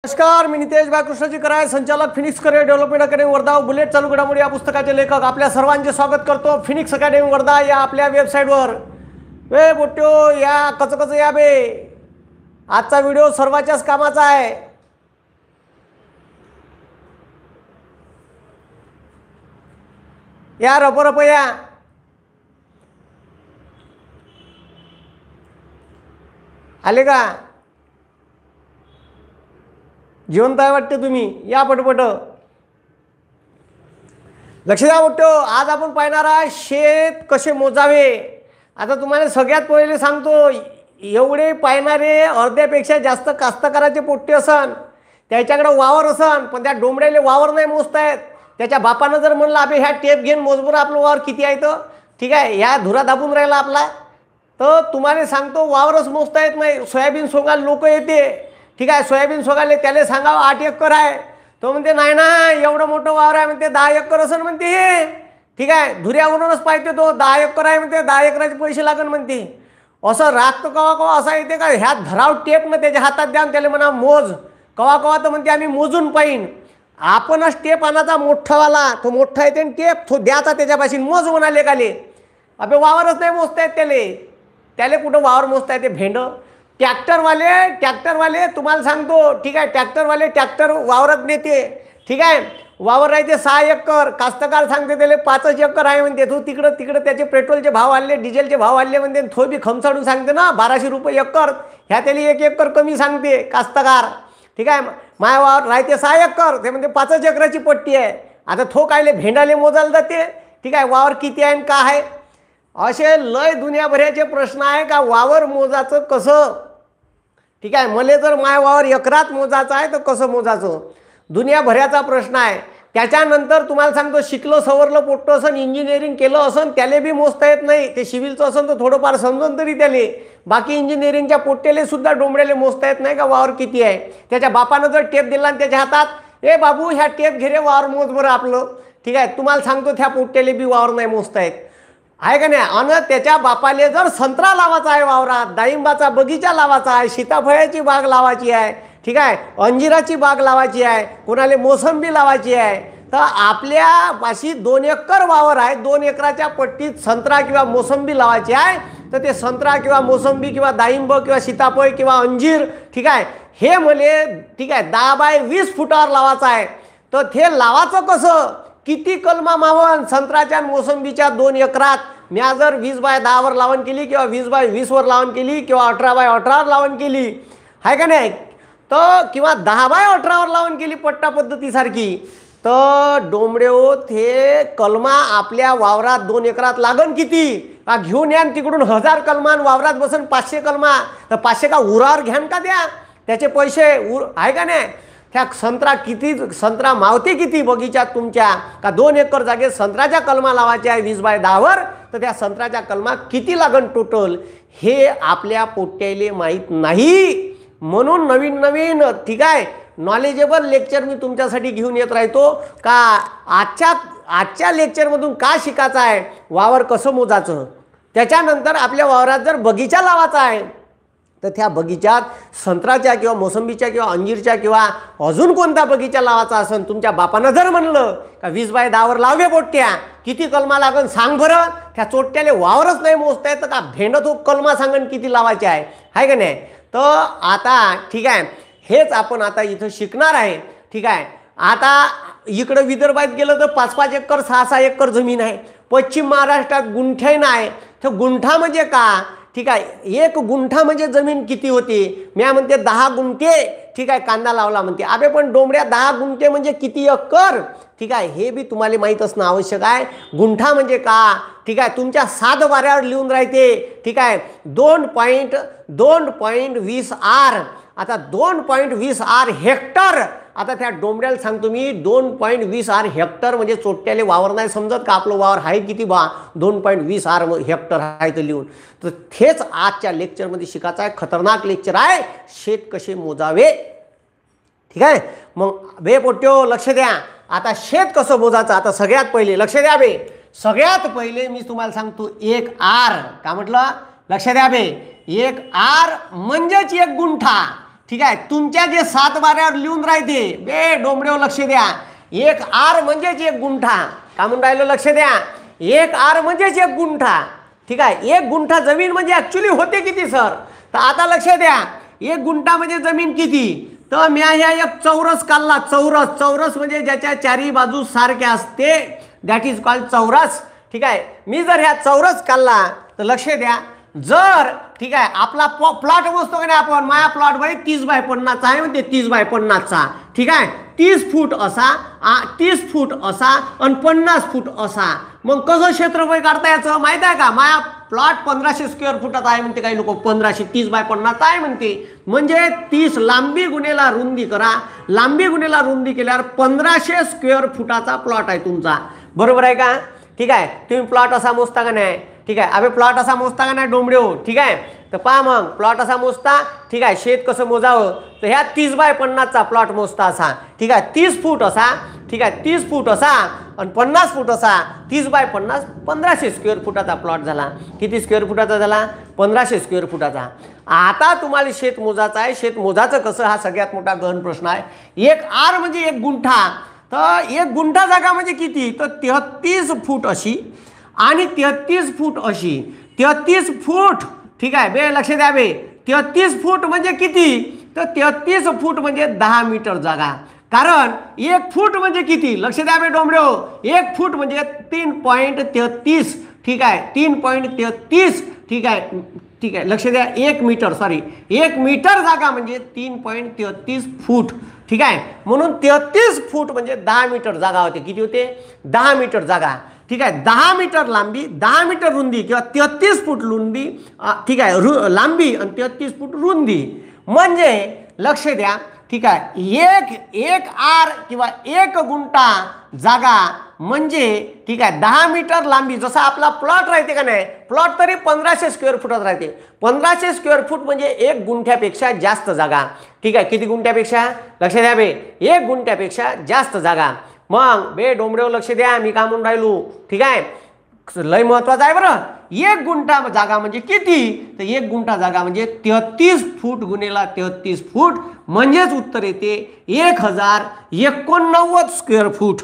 नमस्कार, मी नितेश बाळकृष्णाजी कराय, संचालक Phoenix career development academy Wardha. Bullet चालू घडामोडी या पुस्तकाचे लेखक आपल्या सर्वांचे स्वागत करतो फिनिक्स अकॅडमी वर्धा या आपल्या वेबसाईटवर. वे बोट्यो या कचकच या बे, आजचा व्हिडिओ सर्वांच्याच कामाचा आहे. या रप या आले का? जिवंत आहे वाटते तुम्ही, या पटपट लक्ष द्या. बोट्यो आज आपण पाहणार आहे शेत कसे मोजावे. आता तुम्हाला सगळ्यात पहिले सांगतो, एवढे पाहणारे अर्ध्यापेक्षा जास्त कास्तकाराचे पोट्टे असन, त्याच्याकडे वावर असन, पण त्या डोंबड्याले वावर नाही मोजतायत. त्याच्या बापानं जर म्हणलं अबे ह्या टेप घेऊन मोजबर आपलं वावर किती आहे, तर ठीक आहे ह्या धुरा दाबून राहिला आपला, तर तुम्हाला सांगतो वावरच मोजता येत नाही. सोयाबीन सोगायला लोक येते, ठीक आहे, सोयाबीन सोगायला त्याला सांगावं 8 एकर आहे, तो म्हणते नाही ना एवढं मोठं वावर आहे म्हणते, 10 एकर असन म्हणते हे, ठीक आहे, धुऱ्यावरूनच पाहिजे तो 10 एकर आहे म्हणते, 10 एकराचे पैसे लागन म्हणते. असं रागतं कवा कवा असा येते का, ह्या धराव टेप ना त्याच्या हातात द्या, त्याला म्हणा मोज. कवा कवा तर म्हणते आम्ही मोजून पाहिन. आपणच टेप आणायचा मोठावाला, तो मोठा येते टेप तो द्याचा त्याच्यापाशी मोज म्हणाले काले. अबे वावरच नाही मोजता येत त्याले कुठं वावर मोजता येते भेंड. ट्रॅक्टरवाले तुम्हाला सांगतो, ठीक आहे, ट्रॅक्टर वावरात नेते, ठीक आहे, वावर राहते 6 एकर, कास्तकार सांगते त्याला 5 एकर आहे म्हणते. तो तिकडं त्याचे पेट्रोलचे भाव वाढले, डिझेलचे भाव वाढले म्हणते, थो बी खमसाडून सांगते ना 1200 रुपये एकर, ह्या त्याला 1 एकर कमी सांगते कास्तकार, ठीक आहे. माय वावर राहते 6 एकर, ते म्हणते 5 एकराची पट्टी आहे. आता थो कायले भेंडाले मोजायला जाते, ठीक आहे, वावर किती आहे का आहे. असे लय दुनियाभराचे प्रश्न आहे का वावर मोजायचं कसं, ठीक आहे. मला जर माय वावर एकरात मोजायचं आहे तर कसं मोजायचं, दुनियाभराचा प्रश्न आहे. त्याच्यानंतर तुम्हाला सांगतो, शिकलं सवरलं पोट्ट असन, इंजिनिअरिंग केलं असन, त्याला बी मोजता येत नाही. ते सिव्हिलचं असन तर थोडंफार समजून तरी त्याले, बाकी इंजिनिअरिंगच्या पोट्टेले सुद्धा डोंबड्याले मोजता येत नाही का वावर किती आहे. त्याच्या बापानं जर टेप दिला आणि त्याच्या हातात, ए बाबू ह्या टेप घे रे वावर मोज बरं आपलं, ठीक आहे, तुम्हाला सांगतो त्या पोट्टेले बी वावर नाही मोजता येत आहे का नाही. आणि त्याच्या बापाले जर संत्रा लावायचा आहे वावरात, डाळिंबाचा बगीचा लावायचा आहे, सीताफळाची बाग लावायची आहे, ठीक आहे, अंजिराची बाग लावायची आहे, कोणाला मोसंबी लावायची आहे, तर आपल्यापाशी 2 एकर वावर आहे, 2 एकराच्या पट्टीत संत्रा किंवा मोसंबी लावायची आहे, तर ते संत्रा किंवा मोसंबी किंवा डाळिंब किंवा सीताफळ किंवा अंजीर, ठीक आहे, हे मले, ठीक आहे, 10 बाय 20 फुटावर लावायचं आहे. तर ते लावायचं कसं, किती कलमा मावन संत्र्याच्या मोसंबीच्या 2 एकरात. म्या जर 20 बाय 10 वर लावण केली किंवा 20 बाय 20 वर लावण केली किंवा 18 बाय 18 वर लावण केली आहे का नाही, तर किंवा 10 बाय 18 वर लावण केली पट्टा पद्धतीसारखी, तर डोंबड्योत हे कलमा आपल्या वावरात 2 एकरात लागन किती, का घेऊन या तिकडून 1000 कलमान वावरात बसन 500 कलमा, तर 500 का उरावर घ्यान का द्या त्याचे पैसे आहे का नाही. त्या संत्रा किती, संत्रा मावते किती बगीचात तुमच्या, का 2 एकर जागेत संत्र्याच्या कलमा लावायच्या आहे 20 बाय 10 वर, तर त्या संत्र्याच्या कलमा किती लागन टोटल हे आपल्या पोट्ट्याले माहीत नाही. म्हणून नवीन ठीक आहे नॉलेजेबल लेक्चर मी तुमच्यासाठी घेऊन येत राहतो. का आजच्या लेक्चरमधून का शिकायचं आहे, वावर कसं मोजायचं. त्याच्यानंतर आपल्या वावरात जर बगीचा लावायचा आहे, तर त्या बगीचात संत्र्याच्या किंवा मोसंबीच्या किंवा अंजीरच्या किंवा अजून कोणता बगीचा लावायचा असेल, तुमच्या बापानं जर म्हणलं का 20 बाय 10 वर लावे पोट्ट्या, किती कलमा लागन सांग बरं, त्या चोट्ट्याले वावरच नाही मोजता येत का भेंड तो कलमा सांगन किती लावायचे आहे का नाही. तर आता ठीक आहे, हेच आपण आता इथं शिकणार आहे, ठीक आहे. आता इकडं विदर्भात गेलं तर 5-5 एकर 6-6 एकर जमीन आहे. पश्चिम महाराष्ट्रात गुंठे नाही, तर गुंठा म्हणजे का, ठीक आहे, 1 गुंठा म्हणजे जमीन किती होती, म्या म्हणते 10 गुंठे, ठीक आहे, कांदा लावला म्हणते. अबे पण डोंबड्या 10 गुंठे म्हणजे किती एकर, ठीक आहे, हे बी तुम्हाला माहीत असणं आवश्यक आहे. गुंठा म्हणजे का, ठीक आहे, तुमच्या 7 वाऱ्यावर लिहून राहते, ठीक आहे, 2.20 आर. आता 2.20 आर हेक्टर. आता त्या डोंबड्याला सांगतो मी 2.20 आर हेक्टर म्हणजे चोट्ट्याले वावर नाही समजत का आपलं वावर आहे किती बा, 2.20 आर हेक्टर आहे तर लिहून. तर हेच आजच्या लेक्चरमध्ये शिकायचं आहे. खतरनाक लेक्चर आहे, शेत कसे मोजावे, ठीक आहे. मग बे पोट्यो लक्ष द्या, आता शेत कसं मोजायचं. आता सगळ्यात पहिले लक्ष द्या बे, सगळ्यात पहिले मी तुम्हाला सांगतो 1 आर. का म्हटलं, लक्ष द्या बे, 1 आर म्हणजेच 1 गुंठा, ठीक आहे, तुमच्या जे 7 बाऱ्यावर लिहून राहते बे डोंबडेव लक्ष द्या, 1 आर म्हणजेच 1 गुंठा. का म्हणून राहिलो लक्ष द्या, 1 आर म्हणजेच 1 गुंठा. ठीक आहे, 1 गुंठा जमीन म्हणजे ऍक्च्युली होते किती सर? तर आता लक्ष द्या, 1 गुंठा म्हणजे जमीन किती? तर मी ह्या एक चौरस काढला. चौरस म्हणजे ज्याच्या चारी बाजू सारख्या असते, दॅट इज कॉल्ड चौरस. ठीक आहे, मी जर ह्या चौरस काढला तर लक्ष द्या, जर ठीक आहे आपला प्लॉट मोजतो का नाही आपण, माझा प्लॉट भाई 30/50 आहे म्हणते, 30/50. ठीक आहे, 30 फूट असा, 30 फूट असा आणि 50 फूट असा. मग कसं क्षेत्रफळ काढता याचं माहित आहे का? माझा प्लॉट 1500 स्क्वेअर फुटात आहे म्हणते काही लोक, 1500 30/50 आहे म्हणते. म्हणजे 30 लांबी गुणेला रुंदी करा, लांबी गुणेला रुंदी केल्यावर 1500 स्क्वेअर फुटाचा प्लॉट आहे तुमचा. बरोबर आहे का? ठीक आहे, तुम्ही प्लॉट असा मोजता का नाही? ठीक आहे, अबे प्लॉट असा मोजता का नाही डोंबडेव? ठीक आहे, तर पहा मग प्लॉट असा मोजता. ठीक आहे, शेत कसं मोजावं? तर ह्या 30/50चा प्लॉट मोजता असा. ठीक आहे, 30 फूट असा. ठीक आहे, 30 फूट असा आणि 50 फूट असा. 30/50 1500 स्क्वेअर फुटाचा प्लॉट झाला. किती स्क्वेअर फुटाचा झाला? 1500 स्क्वेअर फुटाचा. आता तुम्हाला शेत मोजायचं आहे. शेत मोजायचं कसं हा सगळ्यात मोठा गहन प्रश्न आहे. 1 आर म्हणजे 1 गुंठा. तर 1 गुंठा जागा म्हणजे किती? तर 33 फूट अशी आणि 33 फूट अशी. 33 फूट. ठीक आहे बे लक्ष द्या बे, 33 फूट म्हणजे किती? तर 33 फूट म्हणजे 10 मीटर जागा. कारण 1 फूट म्हणजे किती? लक्ष द्या बे डोंबडेव, 1 फूट म्हणजे 3.33. ठीक आहे, 3.33. ठीक आहे, ठीक आहे, लक्ष द्या, 1 मीटर, सॉरी 1 मीटर जागा म्हणजे 3.33 फूट. ठीक आहे, म्हणून 33 फूट म्हणजे 10 मीटर जागा होते. किती होते? 10 मीटर जागा. ठीक आहे, 10 मीटर लांबी, 10 मीटर रुंदी किंवा 33 फूट रुंदी. ठीक आहे, लांबी आणि 33 फूट रुंदी म्हणजे लक्ष द्या. ठीक आहे, एक आर किंवा 1 गुंठा जागा म्हणजे ठीक आहे 10 मीटर लांबी. जसा आपला प्लॉट राहते का नाही, प्लॉट तरी 1500 स्क्वेअर फुटात राहते. 1500 स्क्वेअर फूट म्हणजे 1 गुंठ्यापेक्षा जास्त जागा. ठीक आहे, किती गुंठ्यापेक्षा? लक्ष द्या बे, 1 गुंठ्यापेक्षा जास्त जागा. मग बे डोंबडेव लक्ष द्या, मी का म्हणून राहिलो. ठीक आहे, लय महत्वाचं आहे बरं. 1 गुंठा जागा म्हणजे किती? तर 1 गुंठा जागा म्हणजे 33 फूट गुणेला 33 फूट म्हणजेच उत्तर येते 1089 स्क्वेअर फूट.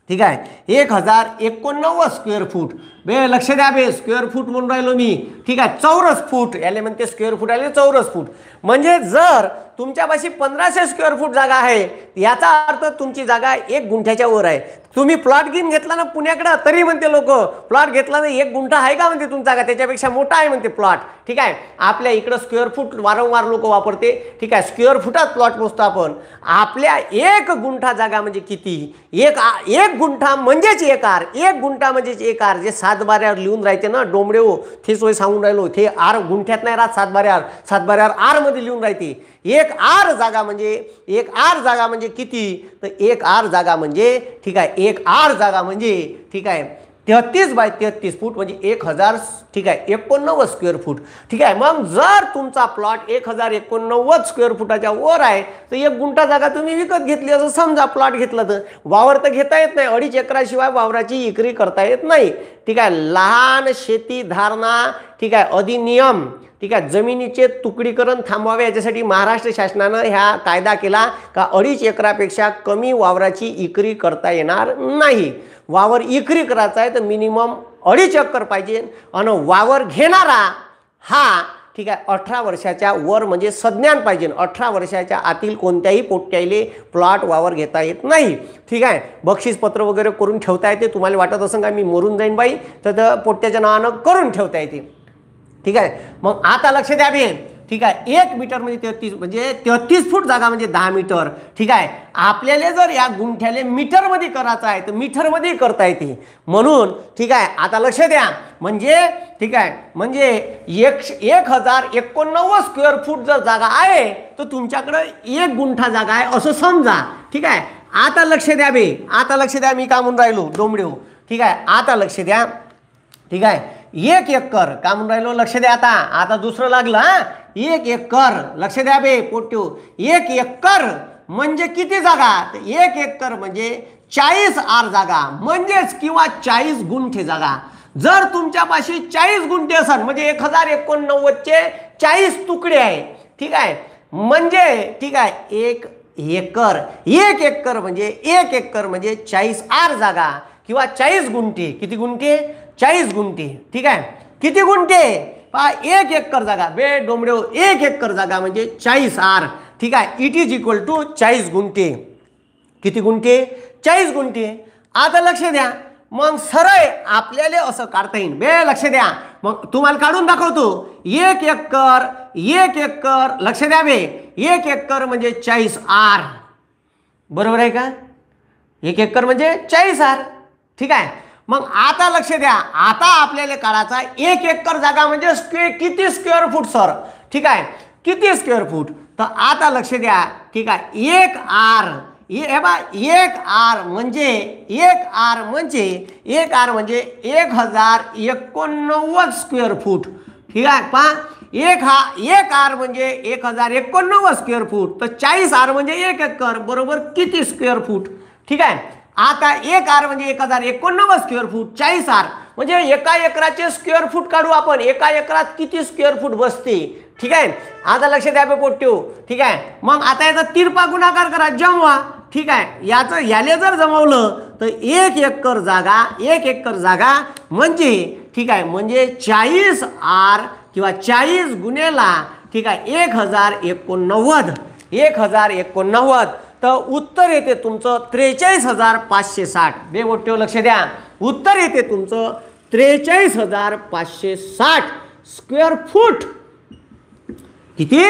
ठीक आहे, 1089 स्क्वेअर फूट. बे लक्ष द्या बे, स्क्वेअर फूट म्हणून राहिलो मी. ठीक आहे, चौरस फूट याले म्हणते, स्क्वेअर फूट आले चौरस फूट. म्हणजे जर तुमच्यापाशी 1500 स्क्वेअर फूट जागा आहे, याचा अर्थ तुमची जागा 1 गुंठ्याच्या वर आहे. तुम्ही प्लॉट घेऊन घेतला ना पुण्याकडे, तरी म्हणते लोक प्लॉट घेतला ना 1 गुंठा आहे का म्हणते तुमचा जागा, त्याच्यापेक्षा मोठा आहे म्हणते प्लॉट. ठीक आहे, आपल्या इकडं स्क्वेअर फूट वारंवार लोक वापरते. ठीक आहे, स्क्वेअर फुटात प्लॉट मोजतो आपण. आपल्या 1 गुंठा जागा म्हणजे किती? 1 गुंठा म्हणजेच 1 आर. 1 गुंठा म्हणजेच 1 आर. जे 7 बाऱ्यावर लिहून राहते ना डोंबडेव, ते सोय सांगून राहिलो. ते आर गुंठ्यात नाही राहत, 7 बाऱ्यावर. 7 बाऱ्यावर आर मध्ये लिहून राहते. 1 आर जागा म्हणजे 1 आर जागा म्हणजे किती? तर 1 आर जागा म्हणजे ठीक आहे 1 आर जागा म्हणजे ठीक आहे 33/33 फूट म्हणजे 1000. ठीक आहे, 89 स्क्वेअर फूट. ठीक आहे, मग जर तुमचा प्लॉट 1089 स्क्वेअर फुटाच्या वर आहे तर 1 गुंठा जागा तुम्ही विकत घेतली असं समजा. प्लॉट घेतला तर वावर तर घेता येत नाही. 2.5 एकराशिवाय वावराची विक्री करता येत नाही. ठीक आहे, लहान शेती धारणा ठीक आहे अधिनियम. ठीक आहे, जमिनीचे तुकडीकरण थांबवावे याच्यासाठी महाराष्ट्र शासनानं ह्या कायदा केला का 2.5 एकरापेक्षा कमी वावराची विक्री करता येणार नाही. वावर विक्री करायचा आहे तर मिनिमम 2.5 एकर पाहिजे. आणि वावर घेणारा हा ठीक आहे 18 वर्षाच्या वर म्हणजे सज्ञान पाहिजे. 18 वर्षाच्या आतील कोणत्याही पोट्ट्याले प्लॉट वावर घेता येत नाही. ठीक आहे, बक्षीसपत्र वगैरे करून ठेवता येते. तुम्हाला वाटत असेल का मी मरून जाईन बाई, तर पोट्ट्याच्या नावानं करून ठेवता येते. ठीक आहे, मग आता लक्ष द्या बे. ठीक आहे, 1 मीटर म्हणजे 33 म्हणजे 33 फूट जागा म्हणजे 10 मीटर. ठीक आहे, आपल्याला जर या गुंठ्याले मीटरमध्ये करायचं आहे तर मीटरमध्ये करता येते. म्हणून ठीक आहे, आता लक्ष द्या. म्हणजे ठीक आहे, म्हणजे 1089 स्क्वेअर फूट जर जागा आहे तर तुमच्याकडे 1 गुंठा जागा आहे असं समजा. ठीक आहे, आता लक्ष द्या बे, आता लक्ष द्या, मी का म्हणून राहिलो डोंबडेव. ठीक आहे, आता लक्ष द्या. ठीक आहे, 1 एकर का म्हणून राहिलो, लक्ष द्या. आता दुसरं लागलं. 1 एकर लक्ष द्या बे पोट्टू. 1 एकर म्हणजे किती जागा? तर 1 एकर म्हणजे 40 आर जागा म्हणजेच किंवा 40 गुंठे जागा. जर तुमच्यापाशी 40 गुंठे असेल म्हणजे 1089 चे 40 तुकडे आहे. ठीक आहे, म्हणजे ठीक आहे 1 एकर. 1 एकर म्हणजे 1 एकर म्हणजे 40 आर जागा किंवा 40 गुंठे. किती गुंठे? 40 गुंठे. ठीक आहे. किती गुंठे? पहा 1 एकर जागा बे डोंबड्यो 1 एकर जागा म्हणजे 40 आर. ठीक आहे. इट इज इक्वल टू 40 गुंठे. किती गुंठे? 40 गुंठे. आता लक्ष द्या, मग सरळ आपल्याला असं काढता येईल बे. लक्ष द्या, मग तुम्हाला काढून दाखवतो. 1 एकर 1 एकर लक्ष द्या बे. 1 एकर म्हणजे 40 आर. बरोबर आहे का? 1 एकर म्हणजे 40 आर. ठीक आहे. मग आता लक्ष द्या, आता आपल्याला काढायचा 1 एकर जागा म्हणजे किती स्क्वेअर फूट सर? ठीक आहे. किती स्क्वेअर फूट? तर आता लक्ष द्या. ठीक आहे. 1 आर हे बा 1 आर म्हणजे 1 आर म्हणजे 1 आर म्हणजे 1089 स्क्वेअर फूट. ठीक आहे. पहा 1 आर म्हणजे 1089 स्क्वेअर फूट. तर 40 आर म्हणजे 1 एकर बरोबर किती स्क्वेअर फूट? ठीक आहे. आता 1 आर म्हणजे 1089 स्क्वेअर फूट. 40 आर म्हणजे एका एकराचे स्क्वेअर फूट काढू आपण. एका एकरात किती स्क्वेअर फूट बसते? ठीक आहे. आता लक्ष द्या बे पोट्यो. ठीक आहे. मग आता याचा तिरपा गुणाकार करा, जमवा. ठीक आहे. याले जर जमवलं तर 1 एकर जागा 1 एकर जागा म्हणजे ठीक आहे म्हणजे 40 आर किंवा 40 गुणेला ठीक आहे 1089. 1089 तर उत्तर येते तुमचं 43,560. बे मोठे लक्ष द्या, उत्तर येते तुमचं 43,560 स्क्वेअर फूट. किती?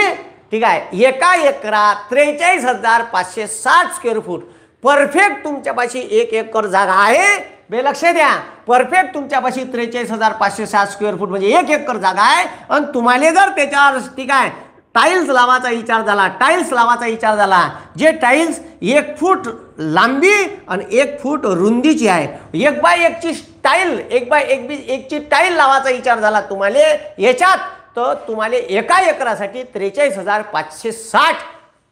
ठीक आहे. एका एकरात 43,560 स्क्वेअर फूट. परफेक्ट तुमच्यापाशी 1 एकर जागा आहे. बे लक्ष द्या, परफेक्ट तुमच्यापाशी 43,560 स्क्वेअर फूट म्हणजे 1 एकर जागा आहे. आणि तुम्हाला जर त्याच्यावर ठीक आहे टाईल्स लावायचा विचार झाला, टाईल्स लावायचा विचार झाला, जे टाईल्स 1 फूट लांबी आणि 1 फूट रुंदीची आहे, 1 बाय 1 ची टाईल 1 बाय 1 ची टाईल लावायचा विचार झाला तुम्हाला याच्यात, तर तुम्हाला एका एकरासाठी 43,560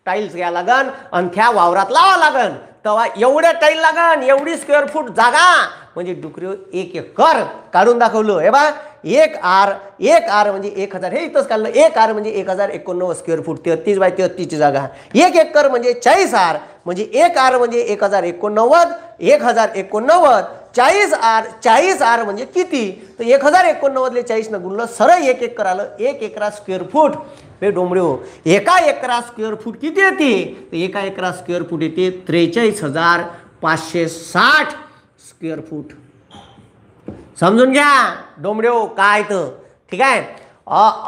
टाईल्स घ्या लागन आणि त्या वावरात लावा लागन. तेव्हा एवढ्या टाईल लागन, एवढी स्क्वेअर फूट जागा म्हणजे डुकरी 1 एकर काढून दाखवलं. हे बा 1 आर म्हणजे 1000. हे इथंच काढलं. 1 आर म्हणजे 1089 स्क्वेअर फूट. 33 बाय 33 ची जागा. 1 एकर म्हणजे 40 आर म्हणजे 1 आर म्हणजे 1089. 1089 40 आर म्हणजे किती? तर 1089 ले 40 न गुणलं सरळ 1 एकर आलं. 1 एकरा स्क्वेअर फूट. बे डोंबड्यो एका एकरा स्क्वेअर फूट किती येते? तर एका एकरा स्क्वेअर फूट येते 43,560 स्क्वेअर फूट. समजून घ्या डोंबड्यो काय तर. ठीक आहे.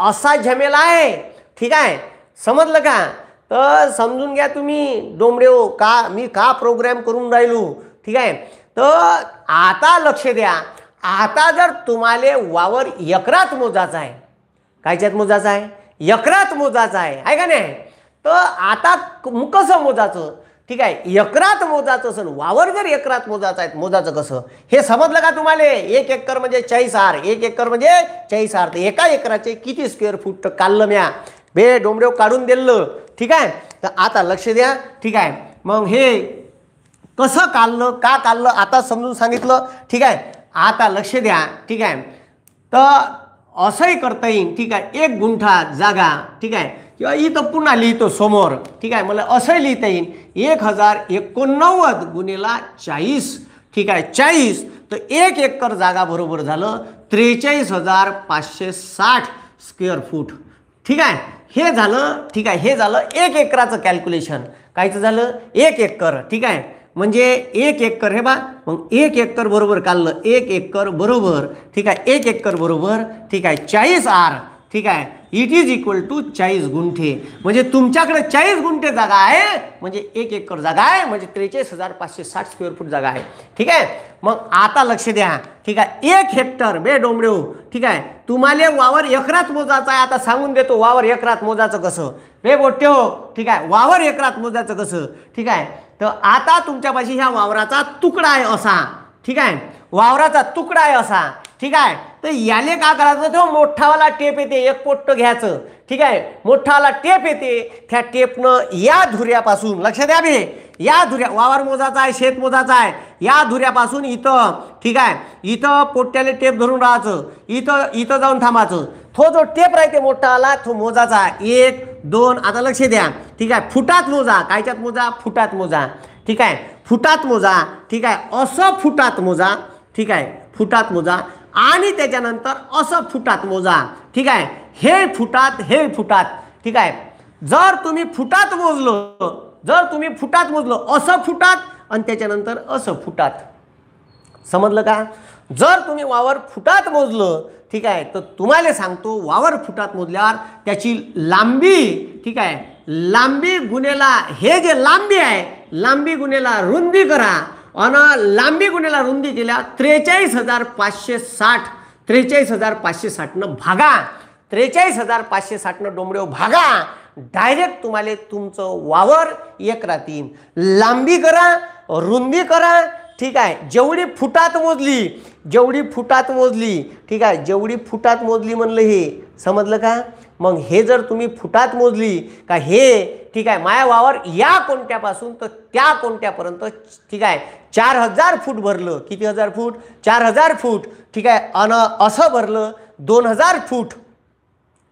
असा झमेला आहे. ठीक आहे. समजलं का? तर समजून घ्या तुम्ही डोंबड्यो का मी का प्रोग्राम करून राहिलो. ठीक आहे. तर आता लक्ष द्या, आता जर तुम्हाला वावर एकरात मोजायचा आहे, कायच्यात मोजायचा आहे? एकरात मोजायचा आहे का नाही? तर आता कसं मोजायचं? ठीक आहे. एकरात मोजायचं असेल, वावर जर एकरात मोजायचं आहे, मोजायचं कसं हे समजलं का तुम्हाला? 1 एकर म्हणजे 40 आर. 1 एकर म्हणजे 40 आर. तर एका एकराचे किती स्क्वेअर फूट काढलं म्या? बे डोंबड्यो काढून दिलं. ठीक आहे. तर आता लक्ष द्या. ठीक आहे. मग हे कसं काढलं, का काढलं आता समजून सांगितलं. ठीक आहे. आता लक्ष द्या. ठीक आहे. तर असंही करता येईल. ठीक आहे. 1 गुंठा जागा. ठीक आहे. किंवा इथं पुन्हा लिहितो समोर. ठीक आहे. मला असंही लिहिता येईल 1089 गुणिला 40. ठीक आहे. 40 तर 1 एकर जागा बरोबर झालं 43,560 स्क्वेअर फूट. ठीक आहे. हे झालं. ठीक आहे. हे झालं 1 एकराचं कॅल्क्युलेशन. कायचं झालं? 1 एकर. ठीक आहे. म्हणजे 1 एकर हे बा मग 1 एकर बरोबर काढलं. 1 एकर बरोबर ठीक आहे 1 एकर बरोबर ठीक आहे 40 आर. ठीक आहे. इट इज इक्वल टू 40 गुंठे. म्हणजे तुमच्याकडे 40 गुंठे जागा आहे म्हणजे 1 एकर जागा आहे म्हणजे 43,560 स्क्वेअर फूट जागा आहे. ठीक आहे. मग आता लक्ष द्या. ठीक आहे. 1 हेक्टर बे डोंबड्यो. ठीक आहे. तुम्हाला वावर एकरात मोजायचा आहे. आता सांगून देतो वावर एकरात मोजायचं कसं बे बोट्यो. ठीक आहे. वावर एकरात मोजायचं कसं? ठीक आहे. तर आता तुमच्यापाशी ह्या वावराचा तुकडा आहे असा. ठीक आहे. वावराचा तुकडा आहे असा. ठीक आहे. तर याले का करायचं? तो मोठावाला टेप येते, 1 पोट्ट घ्यायचं. ठीक आहे. मोठावाला टेप येते. त्या टेपनं या धुऱ्यापासून लक्ष द्या बे, या धुऱ्या वावर मोजाचा आहे, शेत मोजाचा आहे, या धुऱ्यापासून इथं ठीक आहे इथं पोट्ट्याले टेप धरून राहायचं. इथं जाऊन थांबायचं. तो जो टेप राहते मोठावाला तो मोजाचा 1 2 आता लक्ष द्या, ठीक आहे. फुटात मोजा, कायच्यात मोजा, फुटात मोजा, ठीक आहे. फुटात मोजा, ठीक आहे. असं फुटात मोजा, ठीक आहे. फुटात मोजा आणि त्याच्यानंतर असं फुटात मोजा, ठीक आहे. हे फुटात, हे फुटात, ठीक आहे. जर तुम्ही फुटात मोजलं, असं फुटात आणि त्याच्यानंतर असं फुटात, समजलं का? जर तुम्ही वावर फुटात मोजलं, ठीक आहे, तर तुम्हाला सांगतो वावर फुटात मोजल्यावर त्याची लांबी, ठीक आहे, लांबी गुणेला हे जे लांबी आहे, लांबी गुणेला रुंदी करा आणि लांबी गुणेला रुंदी केल्या 43,560, 43,560 न भागा, 43,560 न डोंबड्यो भागा. डायरेक्ट तुम्हाला तुमचं वावर एक राहतील. लांबी करा, रुंदी करा, ठीक आहे. जेवढी फुटात मोजली, ठीक आहे, जेवढी फुटात मोजली म्हणलं, हे समजलं का? मग हे जर तुम्ही फुटात मोजली का हे, ठीक आहे, माया वावर या कोणत्यापासून तर त्या कोणत्यापर्यंत, ठीक आहे, 4,000 फूट भरलं. किती हजार फूट? 4,000 फूट, ठीक आहे. अन असं भरलं 2,000 फूट,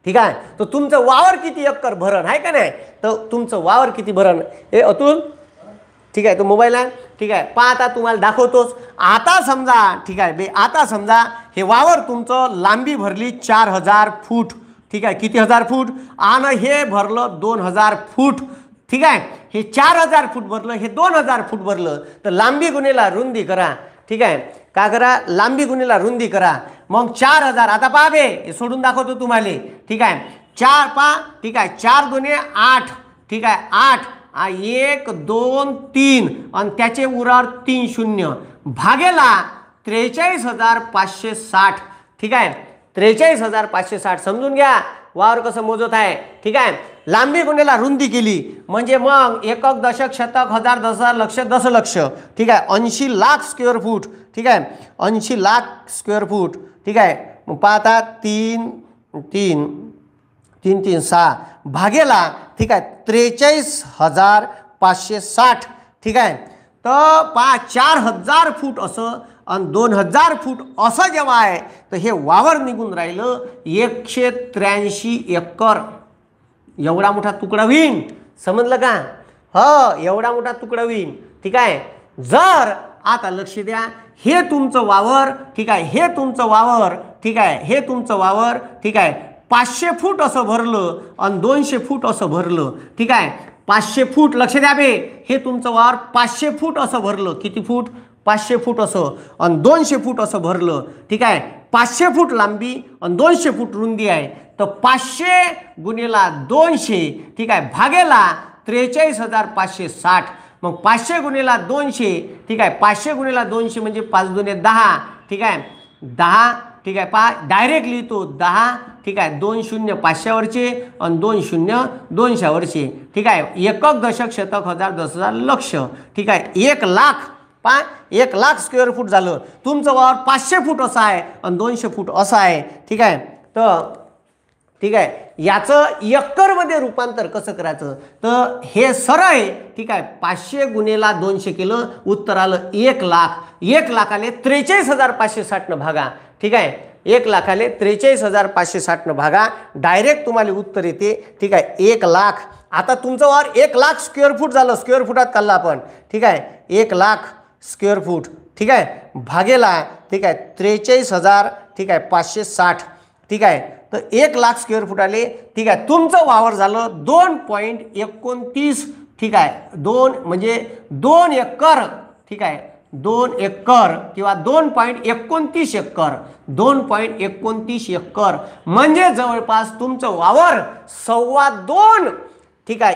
ठीक आहे. तर तुमचं वावर किती एकर भरण आहे का नाही? तर तुमचं वावर किती भरण? हे अतुल, ठीक आहे, तो मोबाईल आहे, ठीक आहे. पहा आता तुम्हाला दाखवतोच. आता समजा, ठीक आहे बे, आता समजा हे वावर तुमचं लांबी भरली 4,000 फूट, ठीक आहे. किती हजार फूट? आणि हे भरलं 2,000 फूट, ठीक आहे. हे 4,000 फूट भरलं, हे 2,000 फूट भरलं. तर लांबी गुणेला रुंदी करा, ठीक आहे. का करा? लांबी गुणेला रुंदी करा. मग 4,000, आता पहा बे, हे सोडून दाखवतो तुम्हाला, ठीक आहे. 4 पहा, ठीक आहे, 4 दुने 8, ठीक आहे, 8 1 2 3 आणि त्याचे उरावर 3 शून्य भागेला 43,560, ठीक आहे. 43,560 समजून घ्या वावर कसं मोजत आहे, ठीक आहे. लांबी गुणेला रुंदी केली म्हणजे मग एकक, दशक, शतक, हजार, दशहजार, लक्ष, दशलक्ष, ठीक आहे. 80 लाख स्क्वेअर फूट, ठीक आहे. 80 लाख स्क्वेअर फूट, ठीक आहे. मग पाहता 3 3 3 3 6 भागेला, ठीक आहे, 43,560, ठीक आहे. तर पहा 4,000 फूट असं आणि 2,000 फूट असं जेव्हा आहे तर हे वावर निघून राहिलं 183 एकर. एवढा मोठा तुकडा होईन, समजलं का? हो, एवढा मोठा तुकडा होईन, ठीक आहे. जर आता लक्ष द्या, हे तुमचं वावर, ठीक आहे, हे तुमचं वावर, ठीक आहे, हे तुमचं वावर, ठीक आहे, 500 फूट असं भरलं आणि 200 फूट असं भरलं, ठीक आहे. 500 फूट, लक्ष द्या बे, हे तुमचं वावर 500 फूट असं भरलं. किती फूट? 500 फूट असं आणि 200 फूट असं भरलं, ठीक आहे. 500 फूट लांबी आणि 200 फूट रुंदी आहे. तर 500 गुणेला 200, ठीक आहे, भागेला 43,560. मग 500 गुणेला 200, ठीक आहे, 500 गुणेला 200 म्हणजे 5 दुने 10, ठीक आहे, 10, ठीक आहे. पहा डायरेक्ट लिहितो 10, ठीक आहे. 2 शून्य 500वरचे आणि 2 शून्य 200वरचे, ठीक आहे. एकक, दशक, शतक, हजार, दशहजार, लक्ष, ठीक आहे. 1 लाख, पहा 1 लाख स्क्वेअर फूट झालं. तुमचं वावर 500 फूट असं आहे आणि 200 फूट असं आहे, ठीक आहे. तर ठीक आहे, याचं एकरमध्ये रूपांतर कसं करायचं? तर हे सरळ आहे, ठीक आहे. 500 गुणेला 200 केलं, उत्तर आलं 1 लाख. 1 लाखाले 43,560 न भागा, ठीक आहे. 1 लाखाले 43,560 न भागा, डायरेक्ट तुम्हाला उत्तर येते, ठीक आहे. 1 लाख. आता तुमचं वावर 1 लाख स्क्वेअर फूट झालं, स्क्वेअर फुटात काढला आपण, ठीक आहे. 1 लाख स्क्वेअर फूट, ठीक आहे, भागेला, ठीक आहे, 43,000, ठीक आहे, 560, ठीक आहे. तर 1 लाख स्क्वेअर फुटाले, ठीक आहे, तुमचं वावर झालं 2.29, ठीक आहे. 2 म्हणजे 2 एकर, ठीक आहे. 2 एकर किंवा 2.29 एकर, 2.29 एकर म्हणजे जवळपास तुमचं वावर 2.25, ठीक आहे,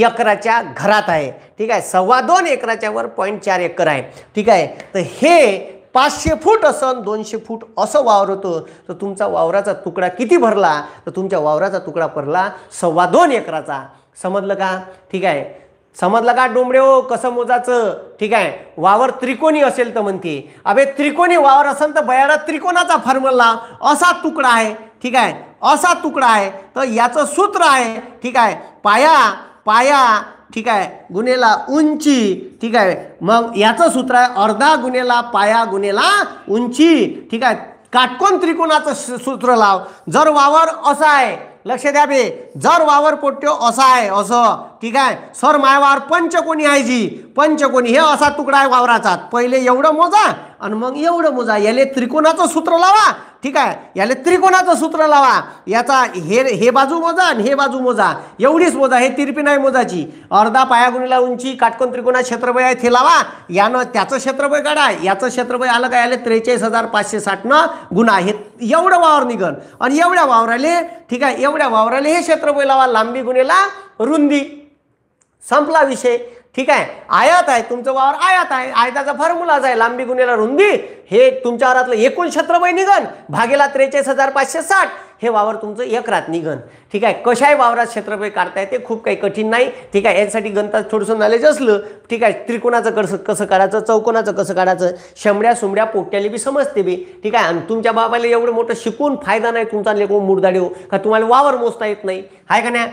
एकराच्या घरात आहे, ठीक आहे. 2.25 एकराच्या वर 0.4 एकर आहे, ठीक आहे. तर हे 500 फूट असं 200 फूट असं वावर होतं. तर तुमचा वावराचा तुकडा किती भरला? तर तुमच्या वावराचा तुकडा भरला 2.25 एकराचा. समजलं का? ठीक आहे. समजलं का डोंबडे हो कसं मोजायचं? ठीक आहे. वावर त्रिकोणी असेल तर म्हणते, अबे त्रिकोणी वावर असेल तर बयाडा त्रिकोणाचा फॉर्म्युला असा तुकडा आहे, ठीक आहे, असा तुकडा आहे. तर याचं सूत्र आहे, ठीक आहे, पाया, ठीक आहे, गुणेला उंची, ठीक आहे. मग याचं सूत्र आहे अर्धा गुणेला पाया गुणेला उंची, ठीक आहे. काटकोन त्रिकोणाचं सूत्र लाव. जर वावर असा आहे, लक्ष द्या बे, जर वावर पोट्यो असा आहे असं, ठीक आहे, सर माय वावर पंचकोनी आहे जी, पंचकोनी हे असा तुकडा आहे वावराचा, पहिले एवढं मोजा आणि मग एवढं मोजा, याले त्रिकोणाचं सूत्र लावा, ठीक आहे, याले त्रिकोणाचं सूत्र लावा, याचा हे बाजू मोजा आणि हे बाजू मोजा, एवढीच मोजा, हे तिरपी नाही मोजाची, अर्धा पाया गुणिला उंची काटकोन त्रिकोणा क्षेत्रफळ आहे ते लावा, यानं त्याचं क्षेत्रफळ काढा, याचं क्षेत्रफळ आलं काय, याले 43,560 न गुणा, हे एवढं वावर निघन, आणि एवढ्या वावराले, ठीक आहे, एवढ्या वावराले हे क्षेत्रफळ लावा, लांबी गुणिला रुंदी, संपला विषय, ठीक आहे. आयत आहे तुमचं वावर, आयत आहे, आयताचा फॉर्म्युलाच आहे लांबी गुणिले रुंदी, हे तुमच्या वावरातलं एकूण क्षेत्रफळ निघन भागेला 43,560, हे वावर तुमचं एकरात निघन, ठीक आहे. कशाही वावरात क्षेत्रफळ काढता येते, खूप काही कठीण नाही, ठीक आहे. यासाठी गणितात थोडंसं नॉलेज असलं, ठीक आहे, त्रिकोणाचं कसं काढायचं, चौकोनाचं कसं काढायचं, शंभड्या सुंबड्या पोट्याले बी समजते बी, ठीक आहे. आणि तुमच्या बाबाला एवढं मोठं शिकून फायदा नाही, तुमचा लेको मुरदाडे हो का, तुम्हाला वावर मोजता येत नाही, आहे का नाही,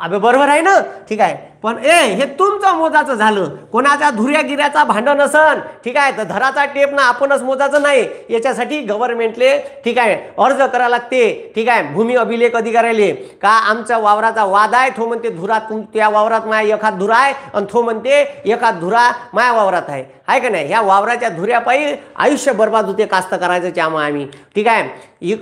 अबे बरोबर आहे ना, ठीक आहे. पण हे तुमचं मोजाचं झालं, कोणाच्या धुऱ्या गिऱ्याचा भांडण नसन, ठीक आहे, तर धराचा टेप ना आपणच मोजाचं नाही, याच्यासाठी गव्हर्नमेंटले, ठीक आहे, अर्ज करा लागते, ठीक आहे, भूमी अभिलेख अधिकाऱ्याले, का आमच्या वावराचा वाद आहे, तो म्हणते धुरा त्या वावरात माया एखाद धुरा आहे, आणि तो म्हणते एखाद धुरा माया वावरात आहे का नाही, ह्या वावराच्या धुऱ्यापायी आयुष्य बर्बाद होते कास्तकारायचं त्यामुळे आम्ही, ठीक आहे,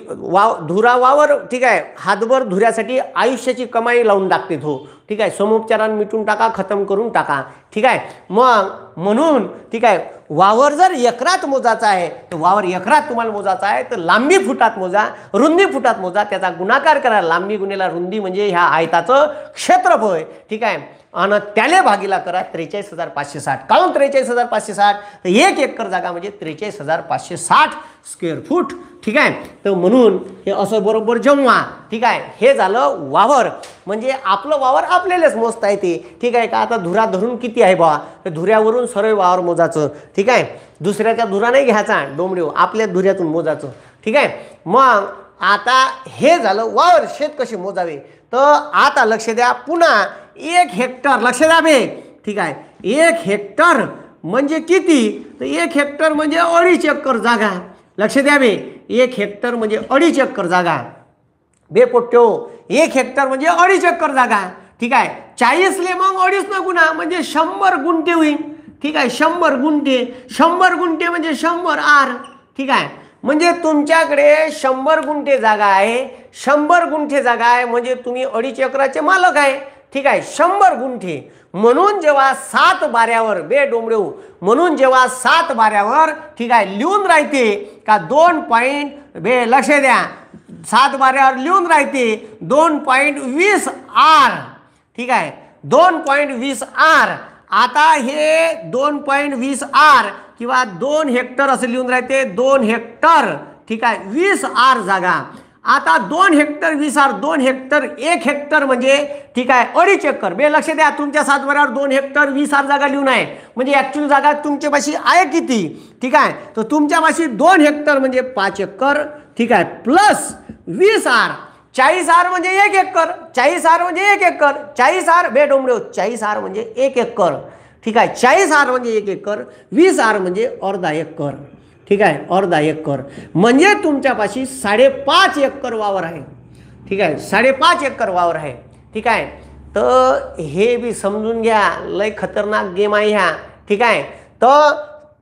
धुरा वावर, ठीक आहे, हातभर धुऱ्यासाठी आयुष्याची कमाई लावून टाकते तो, ठीक आहे, समुपचारान मिटून टाका, खतम करून टाका, ठीक आहे. मग म्हणून, ठीक आहे, वावर जर एकरात मोजाचा आहे तर वावर एकरात तुम्हाला मोजाचा आहे तर लांबी फुटात मोजा, रुंदी फुटात मोजा, त्याचा गुणाकार करा, लांबी गुणिला रुंदी म्हणजे ह्या आयताचं क्षेत्रफळ, ठीक आहे, आणि त्याले भागीला करा 43,560, काऊन 43,560, तर 1 एकर जागा म्हणजे 43,560 स्क्वेअर फूट, ठीक आहे. तर म्हणून हे असं बरोबर जेव्हा, ठीक आहे, हे झालं वावर, म्हणजे आपलं वावर आपल्यालाच मोजता येते, ठीक आहे का. आता धुरा धरून किती आहे बा, तर धुऱ्यावरून सरळ वावर मोजाचं, ठीक आहे, दुसऱ्याच्या धुरा नाही घ्यायचा डोंबडेव, आपल्या धुऱ्यातून मोजाचं, ठीक आहे. मग आता हे झालं वावर, शेत कसे मोजावे, तर आता लक्ष द्या, पुन्हा 1 हेक्टर, लक्ष द्या बे, ठीक आहे, 1 हेक्टर म्हणजे किती, तर 1 हेक्टर म्हणजे 2.5 एकर जागा, लक्ष द्या बे, 1 हेक्टर म्हणजे 2.5 एकर जागा, बे पोट्यो, 1 हेक्टर म्हणजे 2.5 एकर जागा, ठीक आहे. 40 ले मग 2.5 न गुणा म्हणजे 100 गुंठे होईल, ठीक आहे, 100 गुंठे, 100 गुंठे म्हणजे 100 आर, ठीक आहे, म्हणजे तुमच्याकडे 100 गुंठे जागा आहे, 100 गुंठे जागा आहे म्हणजे तुम्ही 2.5 एकराचे मालक आहे, ठीक आहे, 100 गुंठे, म्हणून जेव्हा 7 बाऱ्यावर बे डोंबडेऊ, म्हणून जेव्हा 7 बाऱ्यावर, ठीक आहे, लिहून राहते का 2 पॉइंट, बे लक्ष द्या, 7 बाऱ्यावर लिहून राहते 2.20 आर, ठीक आहे, 2.20 आर. आता हे 2.20 आर किंवा 2 हेक्टर असं लिहून राहते, 2 हेक्टर, ठीक आहे, 20 आर जागा. आता 2 हेक्टर 20 आर, 2 हेक्टर 1 हेक्टर म्हणजे, ठीक आहे, 2.5 एकर, बे लक्ष द्या, तुमच्या 7 बाऱ्यावर 2 हेक्टर 20 आर जागा लिहून आहे, म्हणजे ॲक्च्युअल जागा तुमच्यापाशी आहे किती, ठीक आहे, तर तुमच्यापाशी 2 हेक्टर म्हणजे 5 एकर, ठीक आहे, प्लस 20 आर, 40 आर म्हणजे 1 एकर, 40 आर म्हणजे 1 एकर, 40 आर बे डोंबडे, 40 आर म्हणजे 1 एकर, ठीक आहे, 40 आर म्हणजे 1 एकर, 20 आर म्हणजे अर्धा एकर, ठीक आहे, अर्धा एकर म्हणजे तुमच्यापाशी 5.5 एकर वावर आहे, ठीक आहे, 5.5 एकर वावर आहे, ठीक आहे. तर हे बी समजून घ्या, लय खतरनाक गेम आहे ह्या, ठीक आहे. तर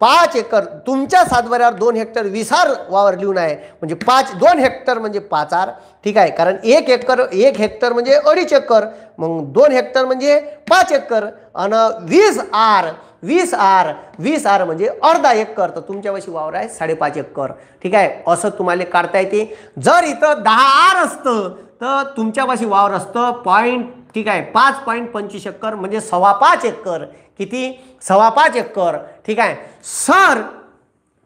5 एकर तुमच्या 7 बाऱ्यावर 2 हेक्टर 20 आर वावर लिहून आहे, म्हणजे 2 हेक्टर म्हणजे 5 आर, ठीक आहे, कारण 1 हेक्टर म्हणजे 2.5 एकर, मग 2 हेक्टर म्हणजे 5 एकर, आणि 20 आर म्हणजे अर्धा एकर, तर तुमच्यापाशी वावर आहे 5.5 एकर, ठीक आहे, असं तुम्हाला काढता येते. जर इथं 10 आर असतं तर तुमच्यापाशी वावर असतं पॉईंट, ठीक आहे, 5.25 एकर म्हणजे 5.25 एकर, किती, 5.25 एकर, ठीक आहे. सर,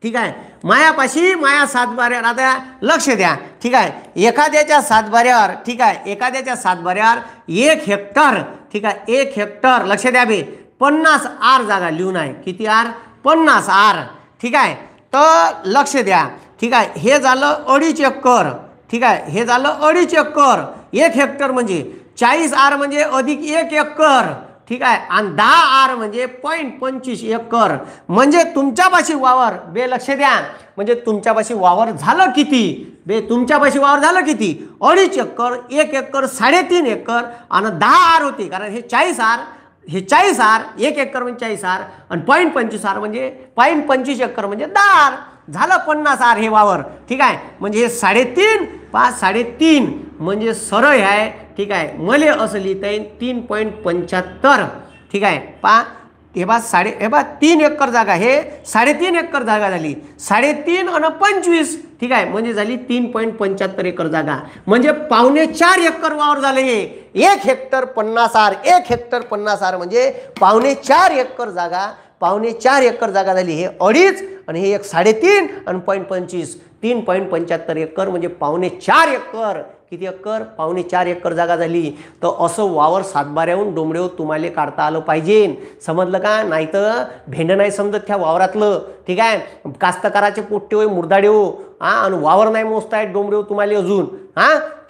ठीक आहे, मायापाशी 7 बाऱ्यावर, आता लक्ष द्या, ठीक आहे, एखाद्याच्या 7 बाऱ्यावर, ठीक आहे, एखाद्याच्या 7 बाऱ्यावर 1 हेक्टर, ठीक आहे, 1 हेक्टर, लक्ष द्या बे, 50 आर जागा लिहून आहे, किती आर, 50 आर, ठीक आहे. तर लक्ष द्या, ठीक आहे, हे झालं 2.5 एकर, ठीक आहे, हे झालं 2.5 एकर, 1 हेक्टर म्हणजे 40 आर म्हणजे अधिक 1 एकर, ठीक आहे, आणि 10 म्हणजे 0.25 एकर. म्हणजे तुमच्यापाशी वावर बे, लक्ष द्या, म्हणजे तुमच्यापाशी वावर झालं किती बे, तुमच्यापाशी वावर झालं किती 2.5 एकर, 1 एकर 3.5 एकर आणि 10 होते, कारण हे 40 हे 40 1 एकर म्हणजे 40 आणि 0.25 म्हणजे 0.25 एकर म्हणजे 10 झालं 50 हे वावर. ठीक आहे, म्हणजे हे 3.5 5 3.5 म्हणजे सरळ आहे. ठीक आहे, मले असं लिहिता येईल 3.75. ठीक आहे, हे बा हे बा 3 एकर जागा, हे 3.5 एकर जागा झाली, 3.5 आणि 25. ठीक आहे, म्हणजे झाली 3.75 एकर जागा, म्हणजे 4.25 एकर वावर झाले हे. 1 हेक्टर 50 1 हेक्टर 50 म्हणजे 4.25 एकर जागा, 4.25 एकर जागा झाली. हे 2.5 आणि हे 3.5 आणि 0.25 3.75 एकर म्हणजे 4.25 एकर. किती एकर 4.25 एकर जागा झाली. तर असं वावर सातबाऱ्याहून डोंबरेहून तुम्हाला काढता आलं पाहिजे. समजलं का? नाही तर भेंड नाही समजत त्या वावरातलं. ठीक आहे, कास्तकाराचे पोट्टे होय मुर्दाडे हो आणि वावर नाही मोजतायत डोंबरेहून तुम्हाला अजून.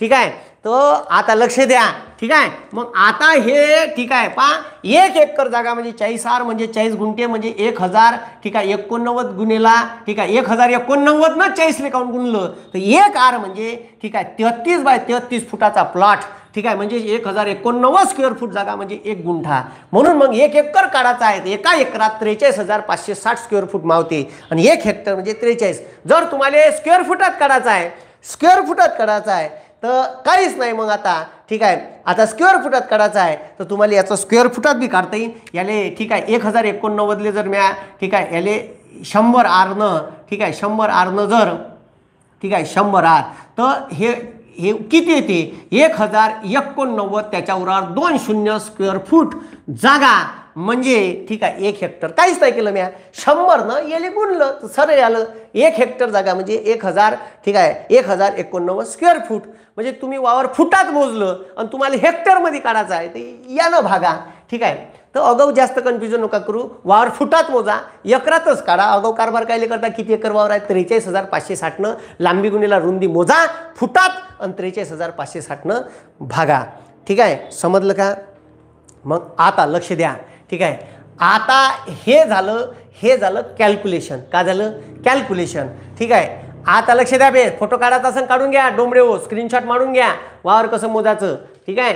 ठीक आहे, तर आता लक्ष द्या. ठीक आहे, मग आता हे ठीक आहे 1 एकर जागा म्हणजे 40 म्हणजे 40 गुंठे म्हणजे 1000. ठीक आहे, 89 गुणेला. ठीक आहे, 1089 ना 40 ने काउंट गुणलं तर 1 म्हणजे ठीक आहे 33 बाय 33 फुटाचा प्लॉट. ठीक आहे, म्हणजे 1089 स्क्वेअर फूट जागा म्हणजे 1 गुंठा. म्हणून मग 1 एकर काढायचा आहे. एका एकरात 43,560 स्क्वेअर फूट मावते आणि 1 हेक्टर म्हणजे 43. जर तुम्हाला स्क्वेअर फुटात काढायचा आहे, स्क्वेअर फुटात काढायचा आहे तर काहीच नाही मग आता. ठीक आहे, आता स्क्वेअर फुटात काढायचा आहे तर तुम्हाला याचं स्क्वेअर फुटात बी काढता येईल याले. ठीक आहे, 1089 जर म्या ठीक आहे याले 100 आरनं. ठीक आहे, 100 आरनं जर ठीक आहे 100 आर तर हे किती येते 1089 त्याच्यावर 20 स्क्वेअर फूट जागा म्हणजे ठीक आहे 1 हेक्टर. काहीच नाही केलं म्या, 100 न याले गुणलं तर सरळ आलं 1 हेक्टर जागा म्हणजे 1000. ठीक आहे, 1089 स्क्वेअर फूट. म्हणजे तुम्ही वावर फुटात मोजलं आणि तुम्हाला हेक्टरमध्ये काढायचं आहे तर यानं भागा. ठीक आहे, तर अगाऊ जास्त कन्फ्युजन नका करू, वावर फुटात मोजा, एकरातच काढा. अगाऊ कारभार कायले करता, किती एकर वावर आहे 43,560 लांबी गुणीला रुंदी मोजा फुटात आणि 43,560 भागा. ठीक आहे, समजलं का? मग आता लक्ष द्या. ठीक आहे, आता हे झालं कॅल्क्युलेशन. का झालं? कॅल्क्युलेशन. ठीक आहे, आता लक्ष द्या बे, फोटो काढायचा असेल काढून घ्या डोंबडे हो, स्क्रीनशॉट मारून घ्या वावर कसं मोजायचं. ठीक आहे,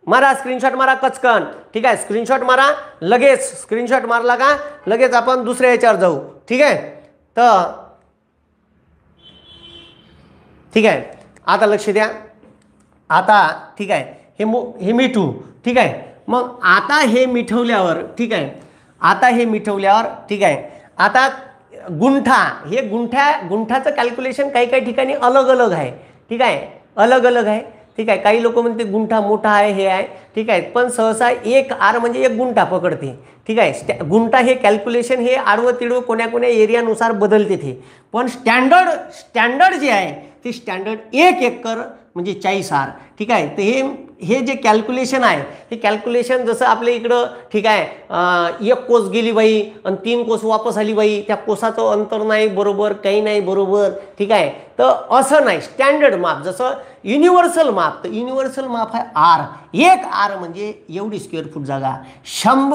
मारा स्क्रीनशॉट मारा कचकन. ठीक आहे, स्क्रीनशॉट मारा लगेच. स्क्रीनशॉट मारला का लगेच आपण दुसऱ्या याच्यावर जाऊ. ठीक आहे, तर ठीक आहे आता लक्ष द्या. आता ठीक आहे हे मिठू. ठीक आहे, मग आता हे मिठवल्यावर ठीक आहे, आता हे मिठवल्यावर ठीक आहे, आता गुंठा, हे गुंठाचं कॅल्क्युलेशन काही ठिकाणी अलग अलग आहे. ठीक आहे, अलग अलग आहे. ठीक आहे, काही लोक म्हणते गुंठा मोठा आहे हे आहे. ठीक आहे, पण सहसा 1 आर म्हणजे 1 गुंठा पकडते. ठीक आहे, गुंठा हे कॅल्क्युलेशन हे आडवं तिडवं कोण्या एरियानुसार बदलते ते, पण स्टँडर्ड जे आहे ते स्टँडर्ड 1 एकर म्हणजे 40 आर. ठीक आहे, तर हे जे कॅल्क्युलेशन आहे हे कॅल्क्युलेशन जसं आपल्या इकडं ठीक आहे 1 कोस गेली बाई आणि 3 कोस वापस आली बाई, त्या कोसाचं अंतर नाही बरोबर, काही नाही बरोबर. ठीक आहे, तर असं नाही, स्टँडर्ड माप जसं युनिव्हर्सल माप, तर युनिव्हर्सल माप आहे आर. 1 आर म्हणजे एवढी स्क्वेअर फूट जागा,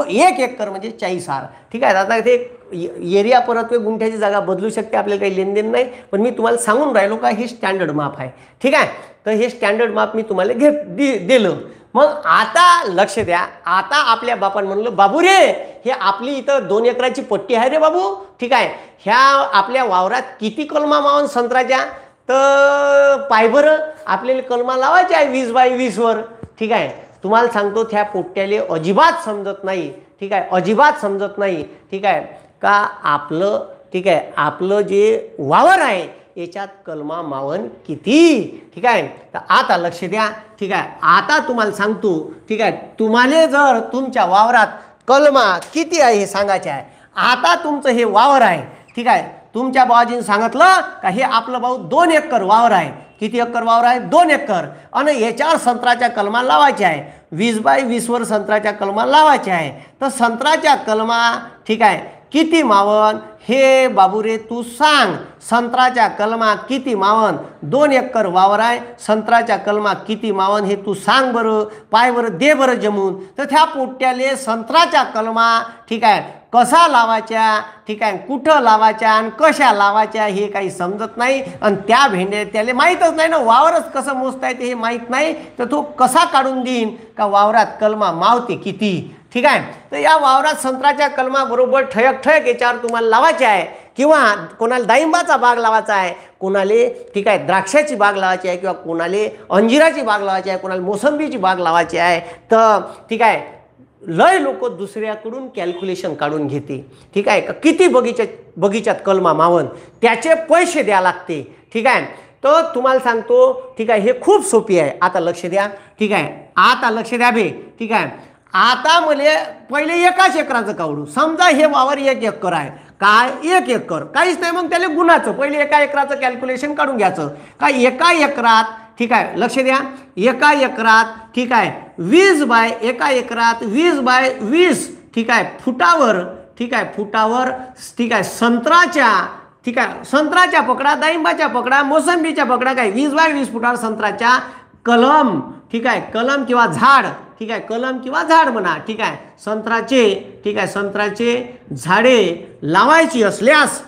1 एकर म्हणजे 40 आर. ठीक आहे, आता ते एरिया परत गुंठ्याची जागा बदलू शकते, आपल्याला काही लेनदेन नाही, पण मी तुम्हाला सांगून राहिलो का हे स्टँडर्ड माप आहे. ठीक आहे, तर हे स्टँडर्ड माप मी तुम्हाला दिलं. मग आता लक्ष द्या. आता आपल्या बापान म्हणलं बाबू रे, हे आपली इथं 2 एकराची पट्टी आहे रे बाबू. ठीक आहे, ह्या आपल्या वावरात किती कलमा मावून संत्र्याच्या, तर पाय बरं आपल्याला कलमा लावायच्या आहे 20 बाय 20 वर. ठीक आहे, तुम्हाला सांगतो त्या पोट्ट्याले अजिबात समजत नाही. ठीक आहे, अजिबात समजत नाही. ठीक आहे, का आपलं ठीक आहे आपलं जे वावर आहे याच्यात कलमा मावन किती. ठीक आहे, तर आता लक्ष द्या. ठीक आहे, आता तुम्हाला सांगतो. ठीक आहे, तुम्हाला जर तुमच्या वावरात कलमा किती आहे हे सांगायचे आहे. आता तुमचं हे वावर आहे. ठीक आहे, तुमच्या बाबाजीने सांगितलं का हे आपलं भाऊ 2 एकर वावर आहे. किती एकर वावर आहे? 2 एकर. आणि याच्यावर संत्र्याच्या कलमा लावायच्या आहे. 20 बाय 20 वर संत्र्याच्या कलमा लावायच्या आहे. तर संत्र्याच्या कलमा ठीक आहे किती मावन हे बाबूरे तू सांग. संत्राच्या कलमा किती मावन. 2 एकर वावर आहे, संत्राच्या कलमा किती मावन हे तू सांग बरं. पाय बरं दे बरं जमून. तर त्या पोट्ट्याले संत्राच्या कलमा ठीक आहे कसा लावायच्या, ठीक आहे कुठं लावायच्या आणि कशा लावायच्या हे काही समजत नाही. आणि त्या भेंड्या त्याला माहीतच नाही ना, वावरच कसं मोजता येते हे माहीत नाही. तर तो कसा काढून देईन का वावरात कलमा मावते किती. ठीक आहे. तर या वावरात संत्र्याच्या कलमा बरोबर ठयक ठयक याच्यावर तुम्हाला लावायचे आहे. किंवा कोणाला डाळिंबाचा बाग लावायचा आहे, कोणाले ठीक आहे द्राक्षाची बाग लावायची आहे, किंवा कोणाले अंजिराची बाग लावायची आहे, कोणाला मोसंबीची बाग लावायची आहे. तर ठीक आहे लय लोक दुसऱ्याकडून कॅल्क्युलेशन काढून घेते. ठीक आहे का किती बगीच्यात कलमा मावन त्याचे पैसे द्या लागते. ठीक आहे. तर तुम्हाला सांगतो ठीक आहे हे खूप सोपी आहे. आता लक्ष द्या. ठीक आहे आता लक्ष द्या बे. ठीक आहे आता मला पहिले 1 एकराचं काढू. समजा हे वावर 1 एकर आहे. काय 1 एकर काहीच नाही, मग त्याला गुणाचं पहिले 1 एकराचं कॅल्क्युलेशन काढून घ्यायचं. काय 1 एकरात ठीक आहे लक्ष द्या 1 एकरात ठीक आहे 20 बाय 1 एकरात 20 बाय 20 ठीक आहे फुटावर. ठीक आहे फुटावर ठीक आहे संत्राच्या ठीक आहे संत्राच्या पकडा, डाळिंबाच्या पकडा, मोसंबीच्या पकडा. काय 20 बाय 20 फुटावर संत्राच्या कलम. ठीक आहे कलम किंवा झाड. ठीक आहे कलम किंवा झाड म्हणा. ठीक आहे संत्राचे ठीक आहे संत्राचे झाडे लावायची असल्यास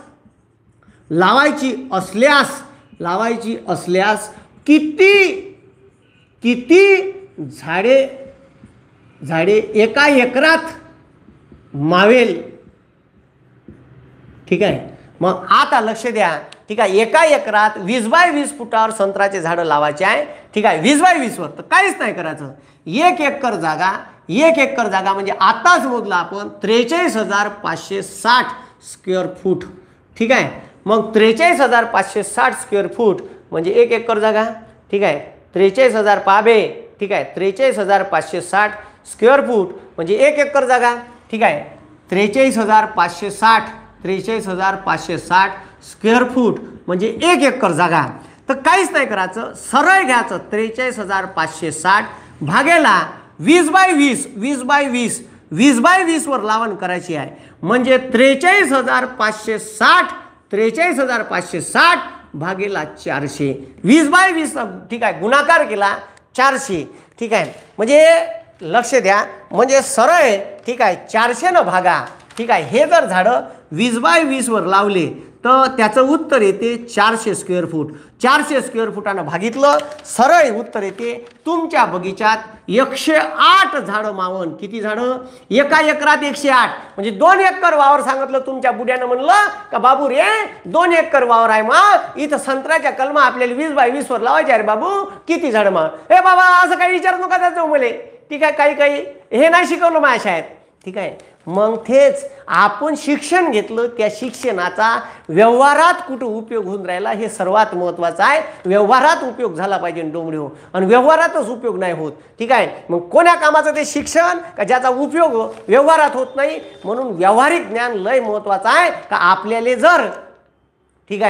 किती झाडे 1 एकरात मावेल. ठीक आहे मग आता लक्ष द्या. ठीक आहे 1 एकरात 20 बाय 20 फुटावर संत्र्याचे झाडं लावायचे आहे. ठीक आहे 20 बाय 20 वर तर काहीच नाही करायचं. 1 एकर जागा म्हणजे आताच मोजला आपण 43,560 स्क्वेअर फूट. ठीक आहे मग 43,560 स्क्वेअर फूट म्हणजे 1 एकर जागा. ठीक आहे 43,000 पाबे. ठीक आहे 43,560 स्क्वेअर फूट म्हणजे 1 एकर जागा. ठीक आहे 43,560 स्क्वेअर फूट म्हणजे 1 एकर जागा. तर काहीच नाही करायचं, सरळ घ्यायचं 43,560 भागेला 20 बाय 20 वर लावण करायची आहे. म्हणजे 43,560 भागेला 400 20 बाय 20 ठीक आहे गुणाकार केला 400. ठीक आहे म्हणजे लक्ष द्या म्हणजे सरळ ठीक आहे 400 न भागा. ठीक आहे हे जर झाडं 20 बाय 20 वर लावले तर त्याचं उत्तर येते 400 स्क्वेअर फूट. 400 स्क्वेअर फुटानं भागितलं सरळ उत्तर येते तुमच्या बगीचात 108 झाडं मावन. किती झाडं 1 एकरात 108 म्हणजे 2 एकर वावर सांगितलं तुमच्या बुड्यानं. म्हणलं का बाबू रे 2 एकर वावर आहे मग इथं संत्र्याच्या कलमा आपल्याला 20 बाय 20 वर लावायचे. अरे बाबू किती झाडं मग हे बाबा असं काही विचार नका त्याचं मले. ठीक आहे काही हे नाही शिकवलं माझ्या शाळेत. ठीक आहे मग तेच आपण शिक्षण घेतलं त्या शिक्षणाचा व्यवहारात कुठं उपयोग होऊन राहिला हे सर्वात महत्त्वाचं आहे. व्यवहारात उपयोग झाला पाहिजे डोंगरी हो, आणि व्यवहारातच उपयोग नाही होत. ठीक आहे मग कोण्या कामाचं ते शिक्षण का ज्याचा उपयोग व्यवहारात होत नाही. म्हणून व्यावहारिक ज्ञान लय महत्त्वाचं आहे. का आपल्याला जर ठीक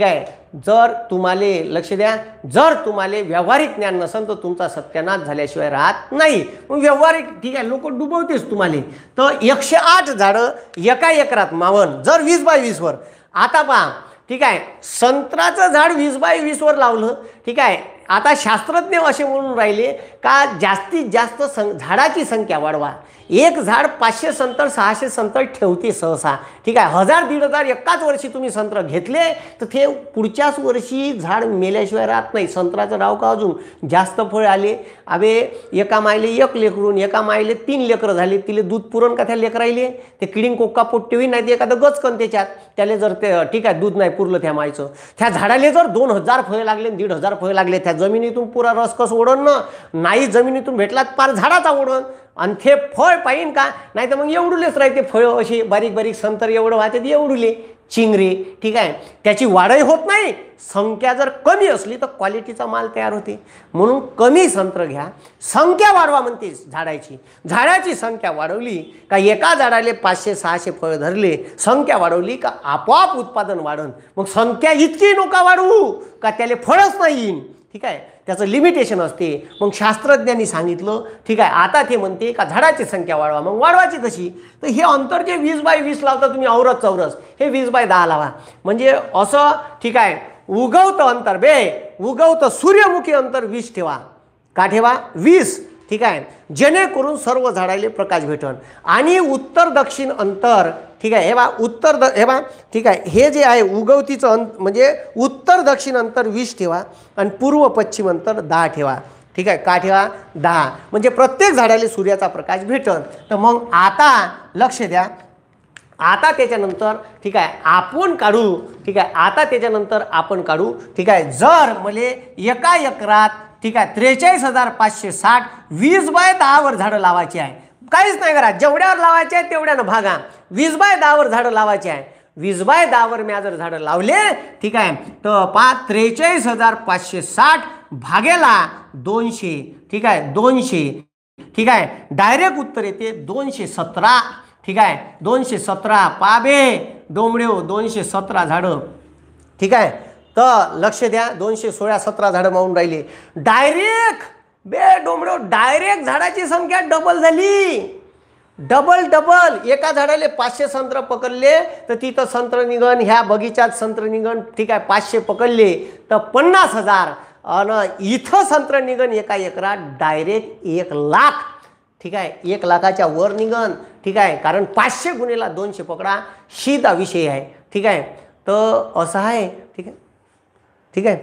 आहे जर तुम्हाला लक्ष द्या जर तुम्हाला व्यावहारिक ज्ञान नसेल तर तुमचा सत्यानाश झाल्याशिवाय राहत नाही. मग व्यावहारिक ठीक आहे लोक डुबवतेच तुम्हाला. तर 108 झाडं 1 एकरात मावन जर 20 बाय 20 वर. आता पहा ठीक आहे संत्राचं झाड 20 बाय 20 वर लावलं. ठीक आहे आता शास्त्रज्ञ असे म्हणून राहिले का जास्तीत जास्त झाडाची संख्या वाढवा. एक झाड 500 संत्र 600 संत्र ठेवते सहसा. ठीक आहे 1000-1500 एकाच वर्षी तुम्ही संत्र घेतले तर ते पुढच्याच वर्षी झाड मेल्याशिवाय राहत नाही. संत्राचं राव का अजून जास्त फळ आले. अबे एका मायले 1 लेकरून एका मायले 3 लेकरं झाले. तिले दूध पुरण का त्या लेकरायले ते किडिंग कोक्का पोट्टी होईल नाही ते एखादं गचकन त्याच्यात त्याला जर ते ठीक आहे दूध नाही पुरलं त्या मायचं. त्या झाडाले जर 2000 फळे लागले 1500 फळे लागले त्या जमिनीतून पुरा रस कस ओढण नाही. जमिनीतून भेटला पार झाडाचा ओढण आणि ते फळ पाहिन का नाही तर मग एवढुलेच राहते फळं अशी बारीक बारीक संतर एवढं वाहते एवढुले चिंगरे. ठीक आहे त्याची वाढही होत नाही. संख्या जर कमी असली तर क्वालिटीचा माल तयार होते. म्हणून कमी संत्र घ्या संख्या वाढवा म्हणते झाडाची. झाडाची संख्या वाढवली का एका झाडाले 500-600 फळ धरले संख्या वाढवली का आपोआप उत्पादन वाढन. मग संख्या इतकी नका वाढवू का त्याला फळच नाही येईन. ठीक आहे, त्याचं लिमिटेशन असते. मग शास्त्रज्ञांनी सांगितलं, ठीक आहे, आता ते म्हणते का झाडाची संख्या वाढवा. मग वाढवायची कशी? तर हे अंतर जे 20x20 लावता तुम्ही औरस चौरस, हे 20x10 लावा. म्हणजे असं, ठीक आहे, उगवतं अंतर उगवतं सूर्यमुखी अंतर 20 ठेवा. का ठेवा? 20, ठीक आहे, जेणेकरून सर्व झाडाले प्रकाश भेटन. आणि उत्तर दक्षिण अंतर, ठीक आहे, हे बा हे बा, ठीक आहे, हे जे आहे उगवतीचं म्हणजे उत्तर दक्षिण अंतर 20 ठेवा आणि पूर्व पश्चिम अंतर 10 ठेवा. ठीक आहे, का ठेवा? 10. म्हणजे प्रत्येक झाडाला सूर्याचा प्रकाश भेटन. तर मग आता लक्ष द्या, आता त्याच्यानंतर, ठीक आहे, आपण काढू, ठीक आहे, आता त्याच्यानंतर आपण काढू, ठीक आहे, जर मले एका एकरात, ठीक आहे, 43,560 20x10 वर झाडं लावायची आहे. काहीच नाही करा, जेवढ्यावर लावायचे आहे तेवढ्यानं भागा. 20x10 वर झाडं लावायची आहे. 20x10 वर मी जर झाडं लावले, ठीक आहे, तर 43,560 भागेला 200, ठीक आहे, 200, ठीक आहे, डायरेक्ट उत्तर येते 217. ठीक आहे, 217 पाबे डोंबड्यो 217 झाडं. ठीक आहे, तर लक्ष द्या, 216-17 झाडं मावून राहिले. डायरेक्ट बे डोंबड्यो डायरेक्ट झाडाची संख्या डबल झाली. डबल एका झाडाले 500 संत्र पकडले तर तिथं संत्र निघन, ह्या बगीचात संत्र निघन. ठीक आहे, 500 पकडले तर 50,000 आणि इथं संत्र निघन एका एकरात डायरेक्ट 1,00,000. ठीक आहे, 1,00,000च्या वर निघन. ठीक आहे, कारण 500 गुणेला 200 पकडा, सीधा विषय आहे. ठीक आहे, तर असं आहे. ठीक आहे, ठीक आहे,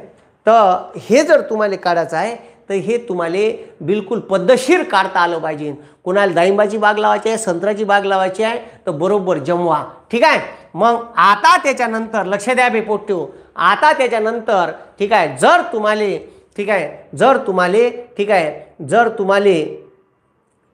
तर हे जर तुम्हाला काढायचं आहे तर हे तुम्हाला बिलकुल पद्धतशीर काढता आलं पाहिजे. कोणाला डाळिंबाची बाग लावायची आहे, संत्र्याची बाग लावायची आहे तर बरोबर जमवा. ठीक आहे, मग आता त्याच्यानंतर लक्ष द्या बे पोट्यो, आता त्याच्यानंतर, ठीक आहे, जर तुम्हाला, ठीक आहे, जर तुम्हाला, ठीक आहे, जर तुम्हाला,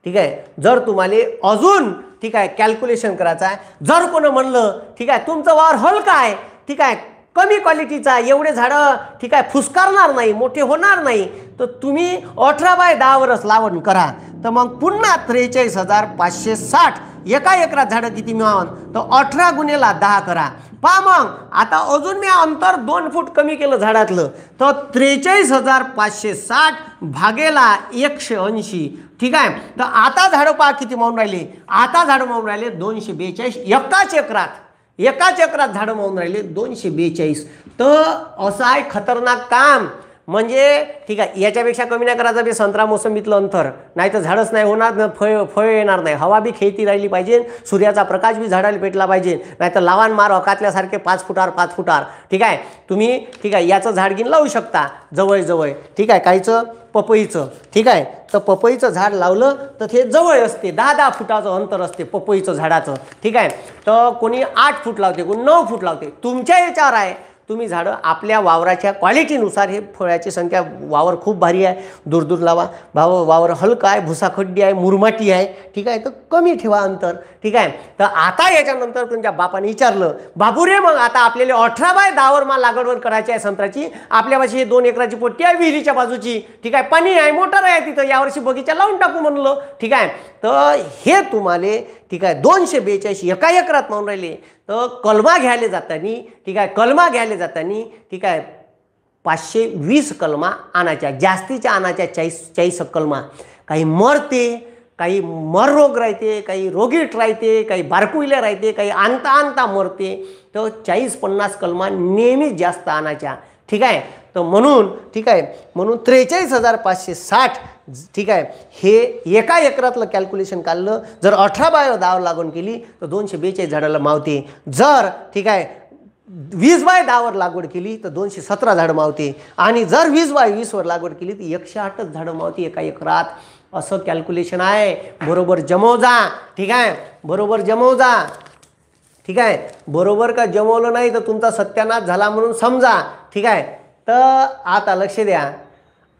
ठीक आहे, जर तुम्हाला अजून, ठीक आहे, कॅल्क्युलेशन करायचं आहे. जर कोण म्हणलं, ठीक आहे, तुमचं वावर हलका आहे, ठीक आहे, कमी क्वालिटीचा, एवढे झाडं, ठीक आहे, फुसकारणार नाही, मोठे होणार नाही, तर तुम्ही 18x10 वरच लावण करा. तर मग पुन्हा 43,560 एका एकरात झाडं किती मिळावं, तर 18 गुणेला 10 करा. पहा मग आता अजून मी अंतर 2 फूट कमी केलं झाडातलं, तर 43,560 भागेला 180. ठीक आहे, तर आता झाडं पहा किती मावून राहिले. आता झाडं मावून राहिले 242 एकाच एकरात झाडं मावून राहिले 242. तर असं आहे खतरनाक काम. म्हणजे ठीक आहे, याच्यापेक्षा कमी नाही करायचं बे संत्रा मोसंबीतलं अंतर, नाही तर झाडच नाही होणार, फळ येणार नाही. हवा बी खेळती राहिली पाहिजे, सूर्याचा प्रकाश बी झाडाला भेटला पाहिजे, नाही तर लावान मार अकातल्यासारखे 5 फुटावर. ठीक आहे, तुम्ही, ठीक आहे, याचं झाड घेऊन लावू शकता जवळ. ठीक आहे, काहीचं पपईचं. ठीक आहे, तर पपईचं झाड लावलं तर ते जवळ असते, 10-10 फुटाचं अंतर असते पपईचं झाडाचं. ठीक आहे, तर कोणी 8 फूट लावते, कोणी 9 फूट लावते, तुमच्या याच्यावर आहे. तुम्ही झाडं आपल्या वावराच्या क्वालिटीनुसार, हे फळाची संख्या, वावर खूप भारी आहे दूर लावा, वावर हलका आहे, भुसाखड्डी आहे, मुरमाटी आहे, ठीक आहे, तर कमी ठेवा अंतर. ठीक आहे, तर आता याच्यानंतर तुमच्या बापाने विचारलं, बाबू रे मग आता आपल्याला 18x10 वर माल लागवड करायची आहे संत्र्याची, आपल्यापाशी 2 एकराची पोट्टी आहे विहिरीच्या बाजूची. ठीक आहे, पाणी आहे, मोटर आहे तिथं, यावर्षी बगीचा लावून टाकू म्हणलं. ठीक आहे, तर हे तुम्हाला, ठीक आहे, 242 एका एकरात मावून राहिले. तर कलमा घ्यायला जातानी, ठीक आहे, कलमा घ्यायला जातानी, ठीक आहे, 520 कलमा आणायच्या, जास्तीच्या आणायच्या 40 कलमा. काही मरते, काही मर रोग राहते, काही रोगीट राहते, काही बारकुईल्या राहते, काही आणता मरते. तर 40-50 कलमा नेहमीच जास्त आणायच्या. ठीक आहे, तर म्हणून, ठीक आहे, म्हणून 43,560. ठीक आहे, हे एका एकरातलं कॅल्क्युलेशन काढलं. जर 18x10 लागवड केली तर 242 झाडाला मावते. जर, ठीक आहे, 20x10 वर लागवड केली तर 217 झाडं मावते. आणि जर 20x20 वर लागवड केली तर 108 झाडं मावते एका एकरात. असं कॅल्क्युलेशन आहे. बरोबर जमव जा. ठीक आहे, बरोबर जमव जा. ठीक आहे, बरोबर का जमवलं नाही तर तुमचा सत्यानाश झाला म्हणून समजा. ठीक आहे, तर आता लक्ष द्या.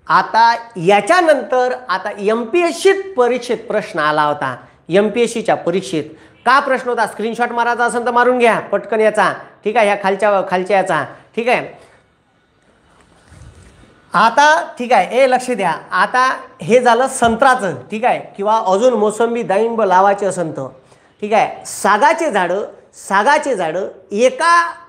आता याच्यानंतर आता MPSC परीक्षेत प्रश्न आला होता. MPSCच्या परीक्षेत का प्रश्न होता, स्क्रीनशॉट मारायचा असेल तर मारून घ्या पटकन याचा. ठीक आहे, ह्या खालच्या याचा. ठीक आहे, आता ठीक आहे, हे लक्ष द्या. आता हे झालं संत्राचं. ठीक आहे, किंवा अजून मोसंबी डाळिंब लावायचे असेल तर, ठीक आहे, सागाचे झाडं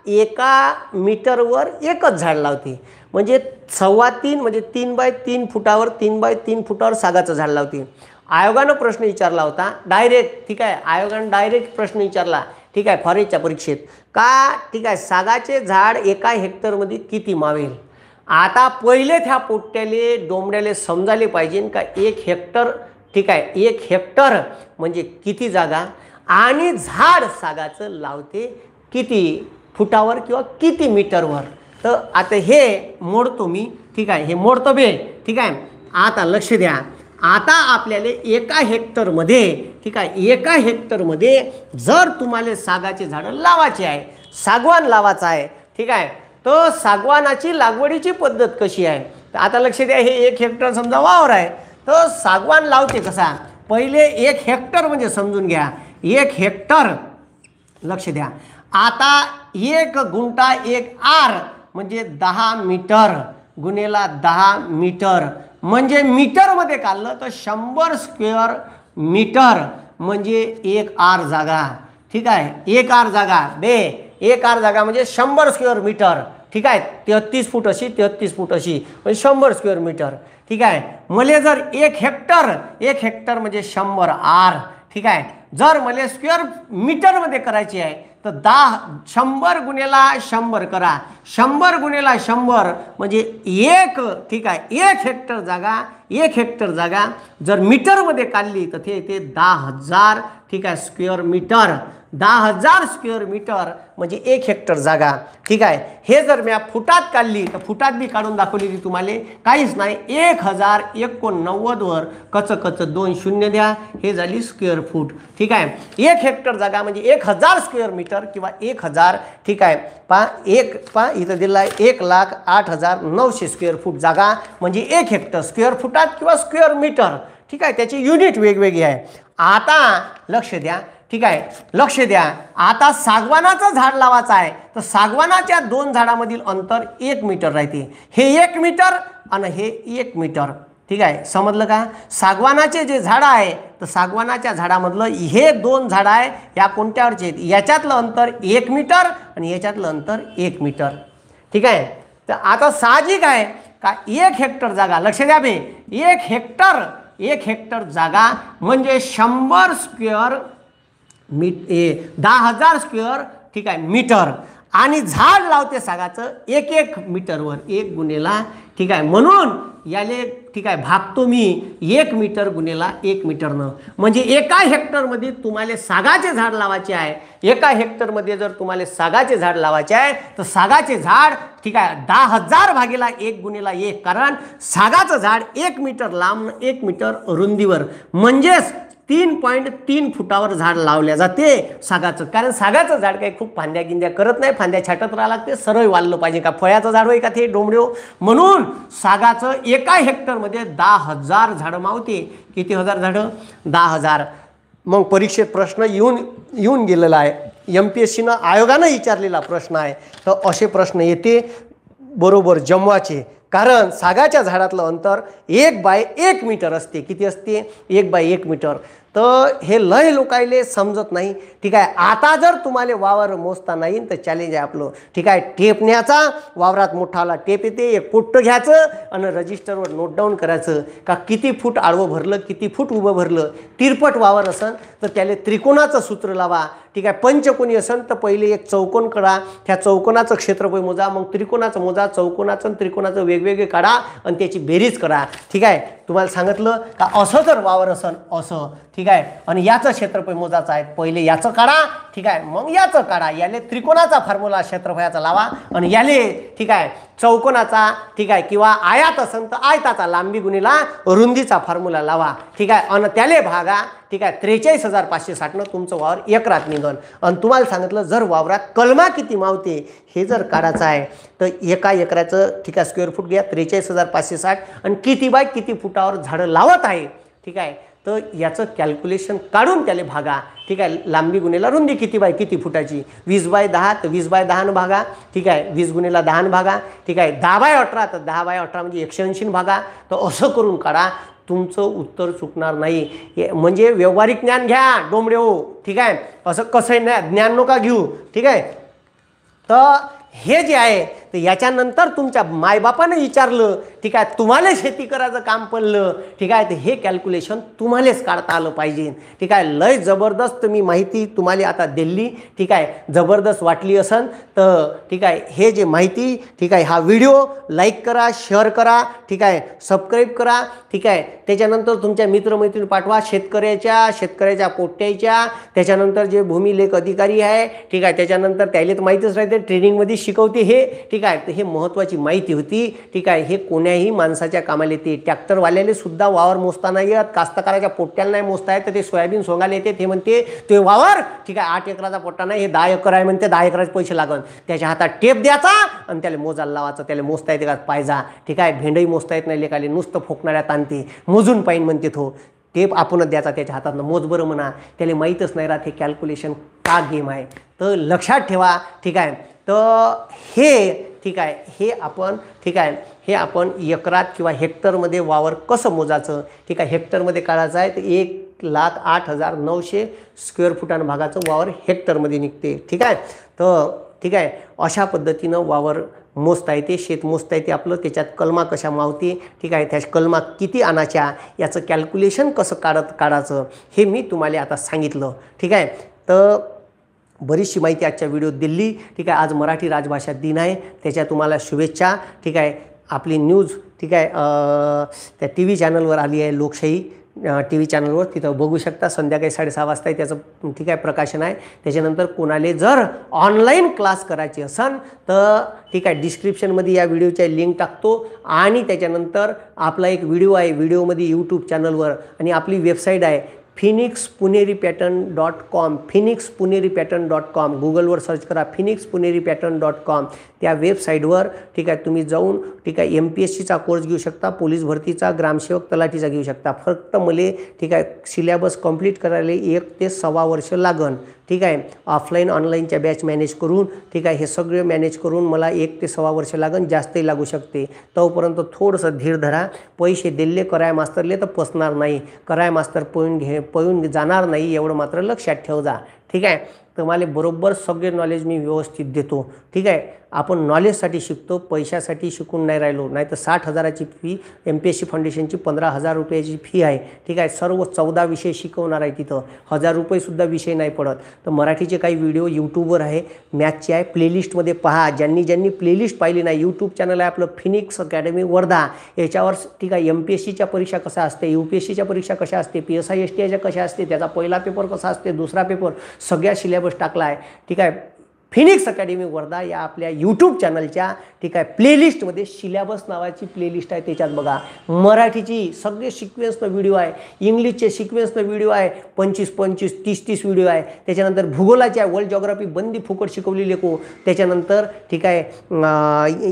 एका मीटरवर एकच झाड लावते. म्हणजे 3.25 म्हणजे 3x3 फुटावर 3x3 फुटावर सागाचं झाड लावते. आयोगानं प्रश्न विचारला होता डायरेक्ट, ठीक आहे, आयोगानं डायरेक्ट प्रश्न विचारला, ठीक आहे, फॉरेस्टच्या परीक्षेत का, ठीक आहे, सागाचे झाड एका हेक्टरमध्ये किती मावेल. आता पहिले त्या पोट्ट्याले डोंबड्याले समजायला पाहिजे का 1 हेक्टर, ठीक आहे, 1 हेक्टर म्हणजे किती जागा आणि झाड सागाचं लावते किती फुटावर किंवा किती मीटरवर. तर आता हे मोडतो मी, ठीक आहे, हे मोडतो बे, ठीक आहे. आता लक्ष द्या, आता आपल्याला एका हेक्टरमध्ये, ठीक आहे, एका हेक्टरमध्ये जर तुम्हाला सागाचे झाडं लावायचे आहे, सागवान लावायचं आहे, ठीक आहे, तर सागवानाची लागवडीची पद्धत कशी आहे. तर आता लक्ष द्या, हे 1 हेक्टर समजा वावर आहे, तर सागवान लावते कसा. पहिले 1 हेक्टर म्हणजे समजून घ्या, 1 हेक्टर, लक्ष द्या. आता 1 गुंठा 1 आर म्हणजे 10 मीटर गुणेला 10 मीटर म्हणजे मीटरमध्ये काढलं तर 100 स्क्वेअर मीटर म्हणजे 1 आर जागा, ठीक आहे. 1 आर जागा बे, 1 आर जागा म्हणजे 100 स्क्वेअर मीटर, ठीक आहे. 33 फूट अशी 33 फूट अशी म्हणजे 100 स्क्वेअर मीटर, ठीक आहे. मला जर 1 हेक्टर म्हणजे 100 आर, ठीक आहे. जर मला स्क्वेअर मीटरमध्ये करायची आहे तर 100 गुणेला 100 करा, 100 गुणेला 100 म्हणजे 1, ठीक आहे, 1 हेक्टर जागा, 1 हेक्टर जागा जर मीटरमध्ये काढली तर ते 10,000, ठीक आहे, स्क्वेअर मीटर. 10,000 स्क्वेअर मीटर म्हणजे 1 हेक्टर जागा, ठीक आहे. हे जर मी फुटात काढली तर फुटात बी काढून दाखवलेली तुम्हाला, काहीच नाही. 1089 वर कच 2 शून्य द्या, हे झाली स्क्वेअर फूट, ठीक आहे. 1 हेक्टर जागा म्हणजे 1000 स्क्वेअर मीटर किंवा 1000, ठीक आहे. इथं दिला आहे 1,08,900 स्क्वेअर फूट जागा म्हणजे 1 हेक्टर, स्क्वेअर फुटात किंवा स्क्वेअर मीटर, ठीक आहे. त्याची युनिट वेगवेगळी आहे. आता लक्ष द्या, ठीक आहे, लक्ष द्या. आता सागवानाचं झाड लावायचं आहे तर सागवानाच्या 2 झाडामधील अंतर 1 मीटर राहते. हे 1 मीटर आणि हे 1 मीटर, ठीक आहे. समजलं का. सागवानाचे जे झाड आहे तर सागवानाच्या झाडामधलं हे 2 झाड आहे, या कोणत्यावरचे आहेत, याच्यातलं अंतर 1 मीटर आणि याच्यातलं अंतर 1 मीटर, ठीक आहे. तर आता साहजिक आहे का 1 हेक्टर जागा, लक्ष द्या बे, 1 हेक्टर जागा म्हणजे 100 स्क्वेअर 10,000 स्क्वेअर, ठीक आहे, मीटर आणि झाड लावते सागाचं 1 मीटरवर 1 गुणेला, ठीक आहे. म्हणून याले, ठीक आहे, भागतो मी 1 मीटर गुणेला 1 मीटरनं म्हणजे एका हेक्टरमध्ये तुम्हाला सागाचे झाड लावायचे आहे. एका हेक्टरमध्ये जर तुम्हाला सागाचे झाड लावायचे आहे तर सागाचे झाड, ठीक आहे, 10,000 भागेला 1 गुणेला 1 कारण सागाचं झाड 1 मीटर लांब 1 मीटर रुंदीवर म्हणजेच 3.3 फुटावर झाड लावल्या जाते सागाचं. कारण सागाचं झाड काही खूप फांद्या गिंद्या करत नाही, फांद्या छाटत राहावं लागते, सरळ वाढलं पाहिजे का फळाचं झाड होय का ते डोंबड्यो. म्हणून सागाचं एका हेक्टरमध्ये 10,000 झाडं मावते. किती हजार झाडं, 10,000. मग परीक्षेत प्रश्न येऊन गेलेला आहे, MPSCनं आयोगानं विचारलेला प्रश्न आहे. तर असे प्रश्न येते बरोबर जमवाचे. कारण सागाच्या झाडातलं अंतर 1/1 मीटर असते. किती असते, 1/1 मीटर. तर हे लय लोकायले समजत नाही, ठीक आहे. आता जर तुम्हाला वावर मोजता नाही तर चॅलेंज आहे आपलं, ठीक आहे. टेप न्यायचा, वावरात मोठाला टेप येते, 1 पुट्ट घ्यायचं आणि रजिस्टरवर नोट डाऊन करायचं का किती फूट आडवं भरलं, किती फूट उभं भरलं. तिरपट वावर असन तर त्याला त्रिकोणाचं सूत्र लावा, ठीक आहे. पंचकोनी असन तर पहिले 1 चौकोन करा, त्या चौकोनाचं क्षेत्रफळ मोजा, मग त्रिकोणाचं मोजा, चौकोनाचं त्रिकोणाचं वेगवेगळे काढा आणि त्याची बेरीज करा, ठीक आहे. तुम्हाला सांगितलं का असं जर वावर असन असं, ठीक आहे, आणि याचं क्षेत्रफळ मोजायचं आहे, पहिले याचं काढा, ठीक आहे, मग याचं काढा. याले त्रिकोणाचा फॉर्म्युला क्षेत्रफळाचा लावा आणि याले, ठीक आहे, चौकोनाचा, ठीक आहे, किंवा आयात असन तर आयताचा लांबी गुणिला रुंदीचा फॉर्म्युला लावा, ठीक आहे, आणि त्याले भागा, ठीक आहे. 43,560 तुमचं वावर एकरात निघन. आणि तुम्हाला सांगितलं जर वावरात कलमा किती मावते हे जर काढायचं आहे तर एका एकराचं, ठीक आहे, स्क्वेअर फूट घ्या 43,560 आणि किती बाय किती फुटावर झाडं लावत आहे, ठीक आहे. तर याचं कॅल्क्युलेशन काढून त्याला भागा, ठीक आहे. लांबी गुणेला रुंदी किती बाय किती फुटाची, 20/10 तर 20/10 भागा, ठीक आहे. 20 गुणेला 10 भागा, ठीक आहे. 10/18 तर 10/18 म्हणजे 180 भागा. तर असं करून काढा, तुमचं उत्तर चुकणार नाही. म्हणजे व्यावहारिक ज्ञान घ्या डोंबड्यो, ठीक आहे. असं कसं नाही ज्ञान नका घेऊ, ठीक आहे. तर हे जे आहे तर याच्यानंतर तुमच्या मायबापाने विचारलं, ठीक आहे, तुम्हाला शेती करायचं काम पडलं, ठीक आहे, तर हे कॅल्क्युलेशन तुम्हालाच काढता आलं पाहिजे, ठीक आहे. लय जबरदस्त मी माहिती तुम्हाला आता दिली, ठीक आहे. जबरदस्त वाटली असन तर ठीक आहे, हे जे माहिती, ठीक आहे, हा व्हिडिओ लाईक करा, शेअर करा, ठीक आहे, सबस्क्राईब करा, ठीक आहे. त्याच्यानंतर तुमच्या मित्रमैत्रिणी पाठवा, शेतकऱ्याच्या पोट्ट्याच्या, त्याच्यानंतर जे भूमिलेख अधिकारी आहे, ठीक आहे, त्याच्यानंतर त्याला माहितीच राहते, ट्रेनिंगमध्ये शिकवते हे, ठीक आहे. तर हे महत्त्वाची माहिती होती, ठीक आहे. हे कोण्याही माणसाच्या कामाला येते. ट्रॅक्टरवाल्याला सुद्धा वावर मोजता नाही येत, कास्तकाराच्या पोट्ट्याला नाही मोजता येत, तर ते सोयाबीन सोंगायला येते, ते म्हणते ते वावर, ठीक आहे, 8 एकराचा पोट्टा नाही, हे 10 एकर आहे म्हणते, 10 एकराचे पैसे लागन. त्याच्या हातात टेप द्यायचा आणि त्याला मोजायला लावायचं, त्याला मोजता येते का पाहिजा, ठीक आहे. भेंडही मोजता येत नाही लेकाले, नुसतं फोकणाऱ्या ताणते, मोजून पाहिजे म्हणते तो. टेप आपणच द्यायचा त्याच्या हातातनं, मोज बरं म्हणा, त्याला माहीतच नाही राहत हे कॅल्क्युलेशन का गेम आहे. तर लक्षात ठेवा, ठीक आहे. तर हे, ठीक आहे, हे आपण, ठीक आहे, हे आपण एकरात किंवा हेक्टरमध्ये वावर कसं मोजायचं, ठीक आहे. हेक्टरमध्ये काढायचं आहे तर 1,08,900 स्क्वेअर फुटानं भागाचं वावर हेक्टरमध्ये निघते, ठीक आहे. तर ठीक आहे, अशा पद्धतीनं वावर मोजता येते, शेत मोजता येते आपलं. त्याच्यात कलमा कशा मावते, ठीक आहे, त्या कलमा किती आणायच्या, याचं कॅल्क्युलेशन कसं काढायचं हे मी तुम्हाला आता सांगितलं, ठीक आहे. तर बरीचशी माहिती आजच्या व्हिडिओत दिली, ठीक आहे. आज मराठी राजभाषा दिन आहे, त्याच्या तुम्हाला शुभेच्छा, ठीक आहे. आपली न्यूज, ठीक आहे, त्या TV चॅनलवर आली आहे, लोकशाही TV चॅनलवर, तिथं बघू शकता. संध्याकाळी 6:30 वाजता त्याचं, ठीक आहे, प्रकाशन आहे. त्याच्यानंतर कोणाला जर ऑनलाईन क्लास करायचे असन तर ठीक आहे, डिस्क्रिप्शनमध्ये या व्हिडिओच्या लिंक टाकतो, आणि त्याच्यानंतर आपला एक व्हिडिओ आहे, व्हिडिओमध्ये यूट्यूब चॅनलवर, आणि आपली वेबसाईट आहे phoenixpuneripattern.com, phoenixpuneripattern.com. गुगलवर सर्च करा phoenixpuneripattern.com. त्या वेबसाईटवर, ठीक आहे, तुम्ही जाऊन, ठीक आहे, MPSCचा कोर्स घेऊ शकता, पोलीस भरतीचा, ग्रामसेवक, तलाठीचा घेऊ शकता. फक्त मला, ठीक आहे, सिलेबस कंप्लीट करायला 1 ते 1.25 वर्ष लागन, ठीक आहे. ऑफलाईन ऑनलाईनच्या बॅच मॅनेज करून, ठीक आहे, हे सगळे मॅनेज करून मला 1 ते 1.25 वर्ष लागन, जास्तही लागू शकते. तोपर्यंत थोडंसं धीर धरा. पैसे दिले कराय मास्तरले तर पसणार नाही, कराय मास्तर पळून जाणार नाही, एवढं मात्र लक्षात ठेव जा, ठीक आहे. तर मला बरोबर सगळे नॉलेज मी व्यवस्थित देतो, ठीक आहे. आपण नॉलेजसाठी शिकतो, पैशासाठी शिकून नाही राहिलो. नाही तर 60,000ची फी, MPSC फाउंडेशनची 15,000 रुपयाची फी आहे, ठीक आहे. सर्व 14 विषय शिकवणार आहे, तिथं 1,000 रुपयेसुद्धा विषय नाही पडत. तर मराठीचे काही व्हिडिओ यूट्यूबवर आहे, मॅथचे आहे, प्लेलिस्टमध्ये पहा. ज्यांनी प्लेलिस्ट पाहिली नाही, यूट्यूब चॅनल आहे आपलं फिनिक्स अकॅडमी वर्धा, याच्यावर, ठीक आहे, MPSCच्या परीक्षा कशा असते, UPSCच्या परीक्षा कशा असते, PSI STIच्या कशा असते, त्याचा पहिला पेपर कसा असते, दुसरा पेपर, सगळ्या सिलेबस टाकला आहे, ठीक आहे. फिनिक्स अकॅडमी वर्धा या आपल्या यूट्यूब चॅनलच्या, ठीक आहे, प्लेलिस्टमध्ये सिलेबस नावाची प्लेलिस्ट आहे, त्याच्यात बघा. मराठीची सगळे सिक्वेन्सनं व्हिडिओ आहे, इंग्लिशचे सिक्वेन्सनं व्हिडिओ आहे, 25-25, 30-30 व्हिडिओ आहे. त्याच्यानंतर भूगोलाची आहे, वर्ल्ड जॉग्राफी बंदी फुकट शिकवली लेको. त्याच्यानंतर, ठीक आहे,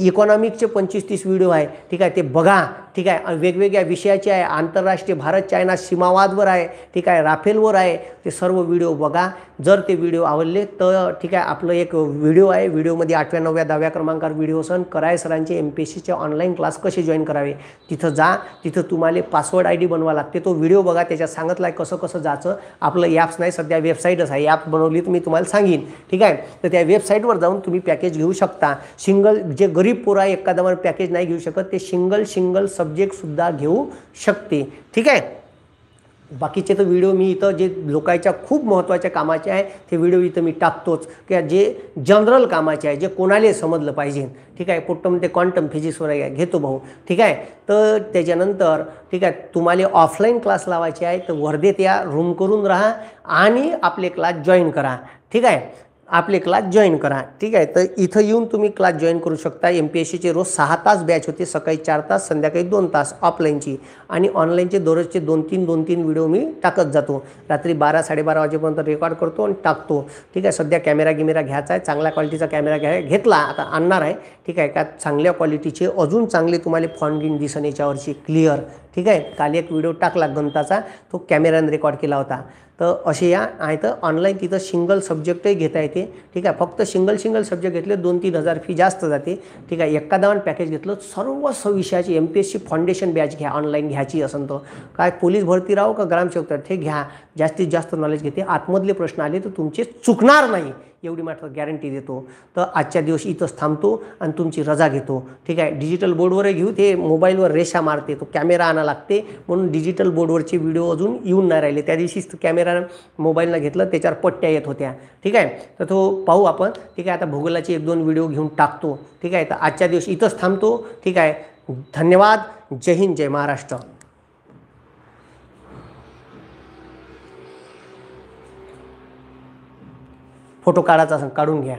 इकॉनॉमिक्सचे 25-30 व्हिडिओ आहे, ठीक आहे, ते बघा, ठीक आहे. वेगवेगळ्या विषयाचे आहे, आंतरराष्ट्रीय भारत चायना सीमावादवर आहे, ठीक आहे, राफेलवर आहे, ते सर्व व्हिडिओ बघा. जर ते व्हिडिओ आवडले तर, ठीक आहे, आपलं एक व्हिडिओ आहे, व्हिडिओमध्ये 8व्या 9व्या 10व्या क्रमांकावर व्हिडिओ सन कराय सरांचे MPSCचे ऑनलाईन क्लास कसे जॉईन करावे, तिथं जा. तिथं तुम्हाला पासवर्ड ID बनवा लागते, तो व्हिडिओ बघा, त्याच्यात सांगितलं आहे कसं कसं जायचं. आपलं ॲप्स नाही, सध्या वेबसाईटच आहे, ॲप बनवली तर मी तुम्हाला सांगेन, ठीक आहे. तर त्या वेबसाईटवर जाऊन तुम्ही पॅकेज घेऊ शकता. सिंगल, जे गरीब पोरं आहे एखादा पॅकेज नाही घेऊ शकत, ते सिंगल सब्जेक्टसुद्धा घेऊ शकते, ठीक आहे. बाकीचे तर व्हिडिओ मी इथं जे लोकांच्या खूप महत्त्वाच्या कामाचे आहे ते व्हिडिओ इथं मी टाकतोच, की जे जनरल कामाचे आहे, जे कोणाला समजलं पाहिजे, ठीक आहे. कुठं ते क्वांटम फिजिक्सवर घेतो भाऊ, ठीक आहे. तर त्याच्यानंतर, ठीक आहे, तुम्हाला ऑफलाईन क्लास लावायचे आहे तर वर्धेत या, रूम करून राहा आणि आपले क्लास जॉईन करा, ठीक आहे. आपले क्लास जॉईन करा, ठीक आहे. तर इथं येऊन तुम्ही क्लास जॉईन करू शकता. MPSCचे रोज 6 तास बॅच होते, सकाळी 4 तास, संध्याकाळी 2 तास ऑफलाईनची, आणि ऑनलाईनचे दररोजचे 2-3 व्हिडिओ मी टाकत जातो. रात्री 12-12:30 वाजेपर्यंत रेकॉर्ड करतो आणि टाकतो, ठीक आहे. सध्या कॅमेरा घ्यायचा आहे, चांगल्या क्वालिटीचा कॅमेरा घेतला, आता आणणार आहे, ठीक आहे. का चांगल्या क्वालिटीचे अजून चांगले तुम्हाला फॉन्डिंग दिसन याच्यावरची क्लिअर, ठीक आहे. काल एक व्हिडिओ टाकला गणिताचा, तो कॅमेऱ्याने रेकॉर्ड केला होता. तर असे या आहे. तर ऑनलाईन तिथं सिंगल सब्जेक्टही घेता येते, ठीक आहे. फक्त सिंगल सब्जेक्ट घेतले 2-3 हजार फी जास्त जाते, ठीक आहे. एखादा पॅकेज घेतलं, सर्व विषयाची MPSC फाउंडेशन बॅच घ्या, ऑनलाईन घ्यायची असेल तर. काय पोलीस भरती राहो का ग्रामसेवक, ते घ्या, जास्तीत जास्त नॉलेज घेते. आतमधले प्रश्न आले तर तुमचे चुकणार नाही, एवढी मात्र गॅरंटी देतो. तर आजच्या दिवस इथंच थांबतो आणि तुमची रजा घेतो. ठीक आहे. डिजिटल बोर्डवर घेऊ, ते मोबाईलवर रेषा मारते, तो कॅमेरा आणा लागते, म्हणून डिजिटल बोर्डवरचे व्हिडिओ अजून येऊन नाही राहिले. त्या दिवशीच कॅमेरा मोबाईलला घेतलं, त्याच्यावर पट्ट्या येत होत्या. ठीक आहे. तर तो पाहू आपण. ठीक आहे. आता भूगोलाचे 1-2 व्हिडिओ घेऊन टाकतो. ठीक आहे. तर आजच्या दिवस इथंच थांबतो. ठीक आहे. धन्यवाद. जय हिंद, जय महाराष्ट्र. फोटो काढायचा असेल काढून घ्या.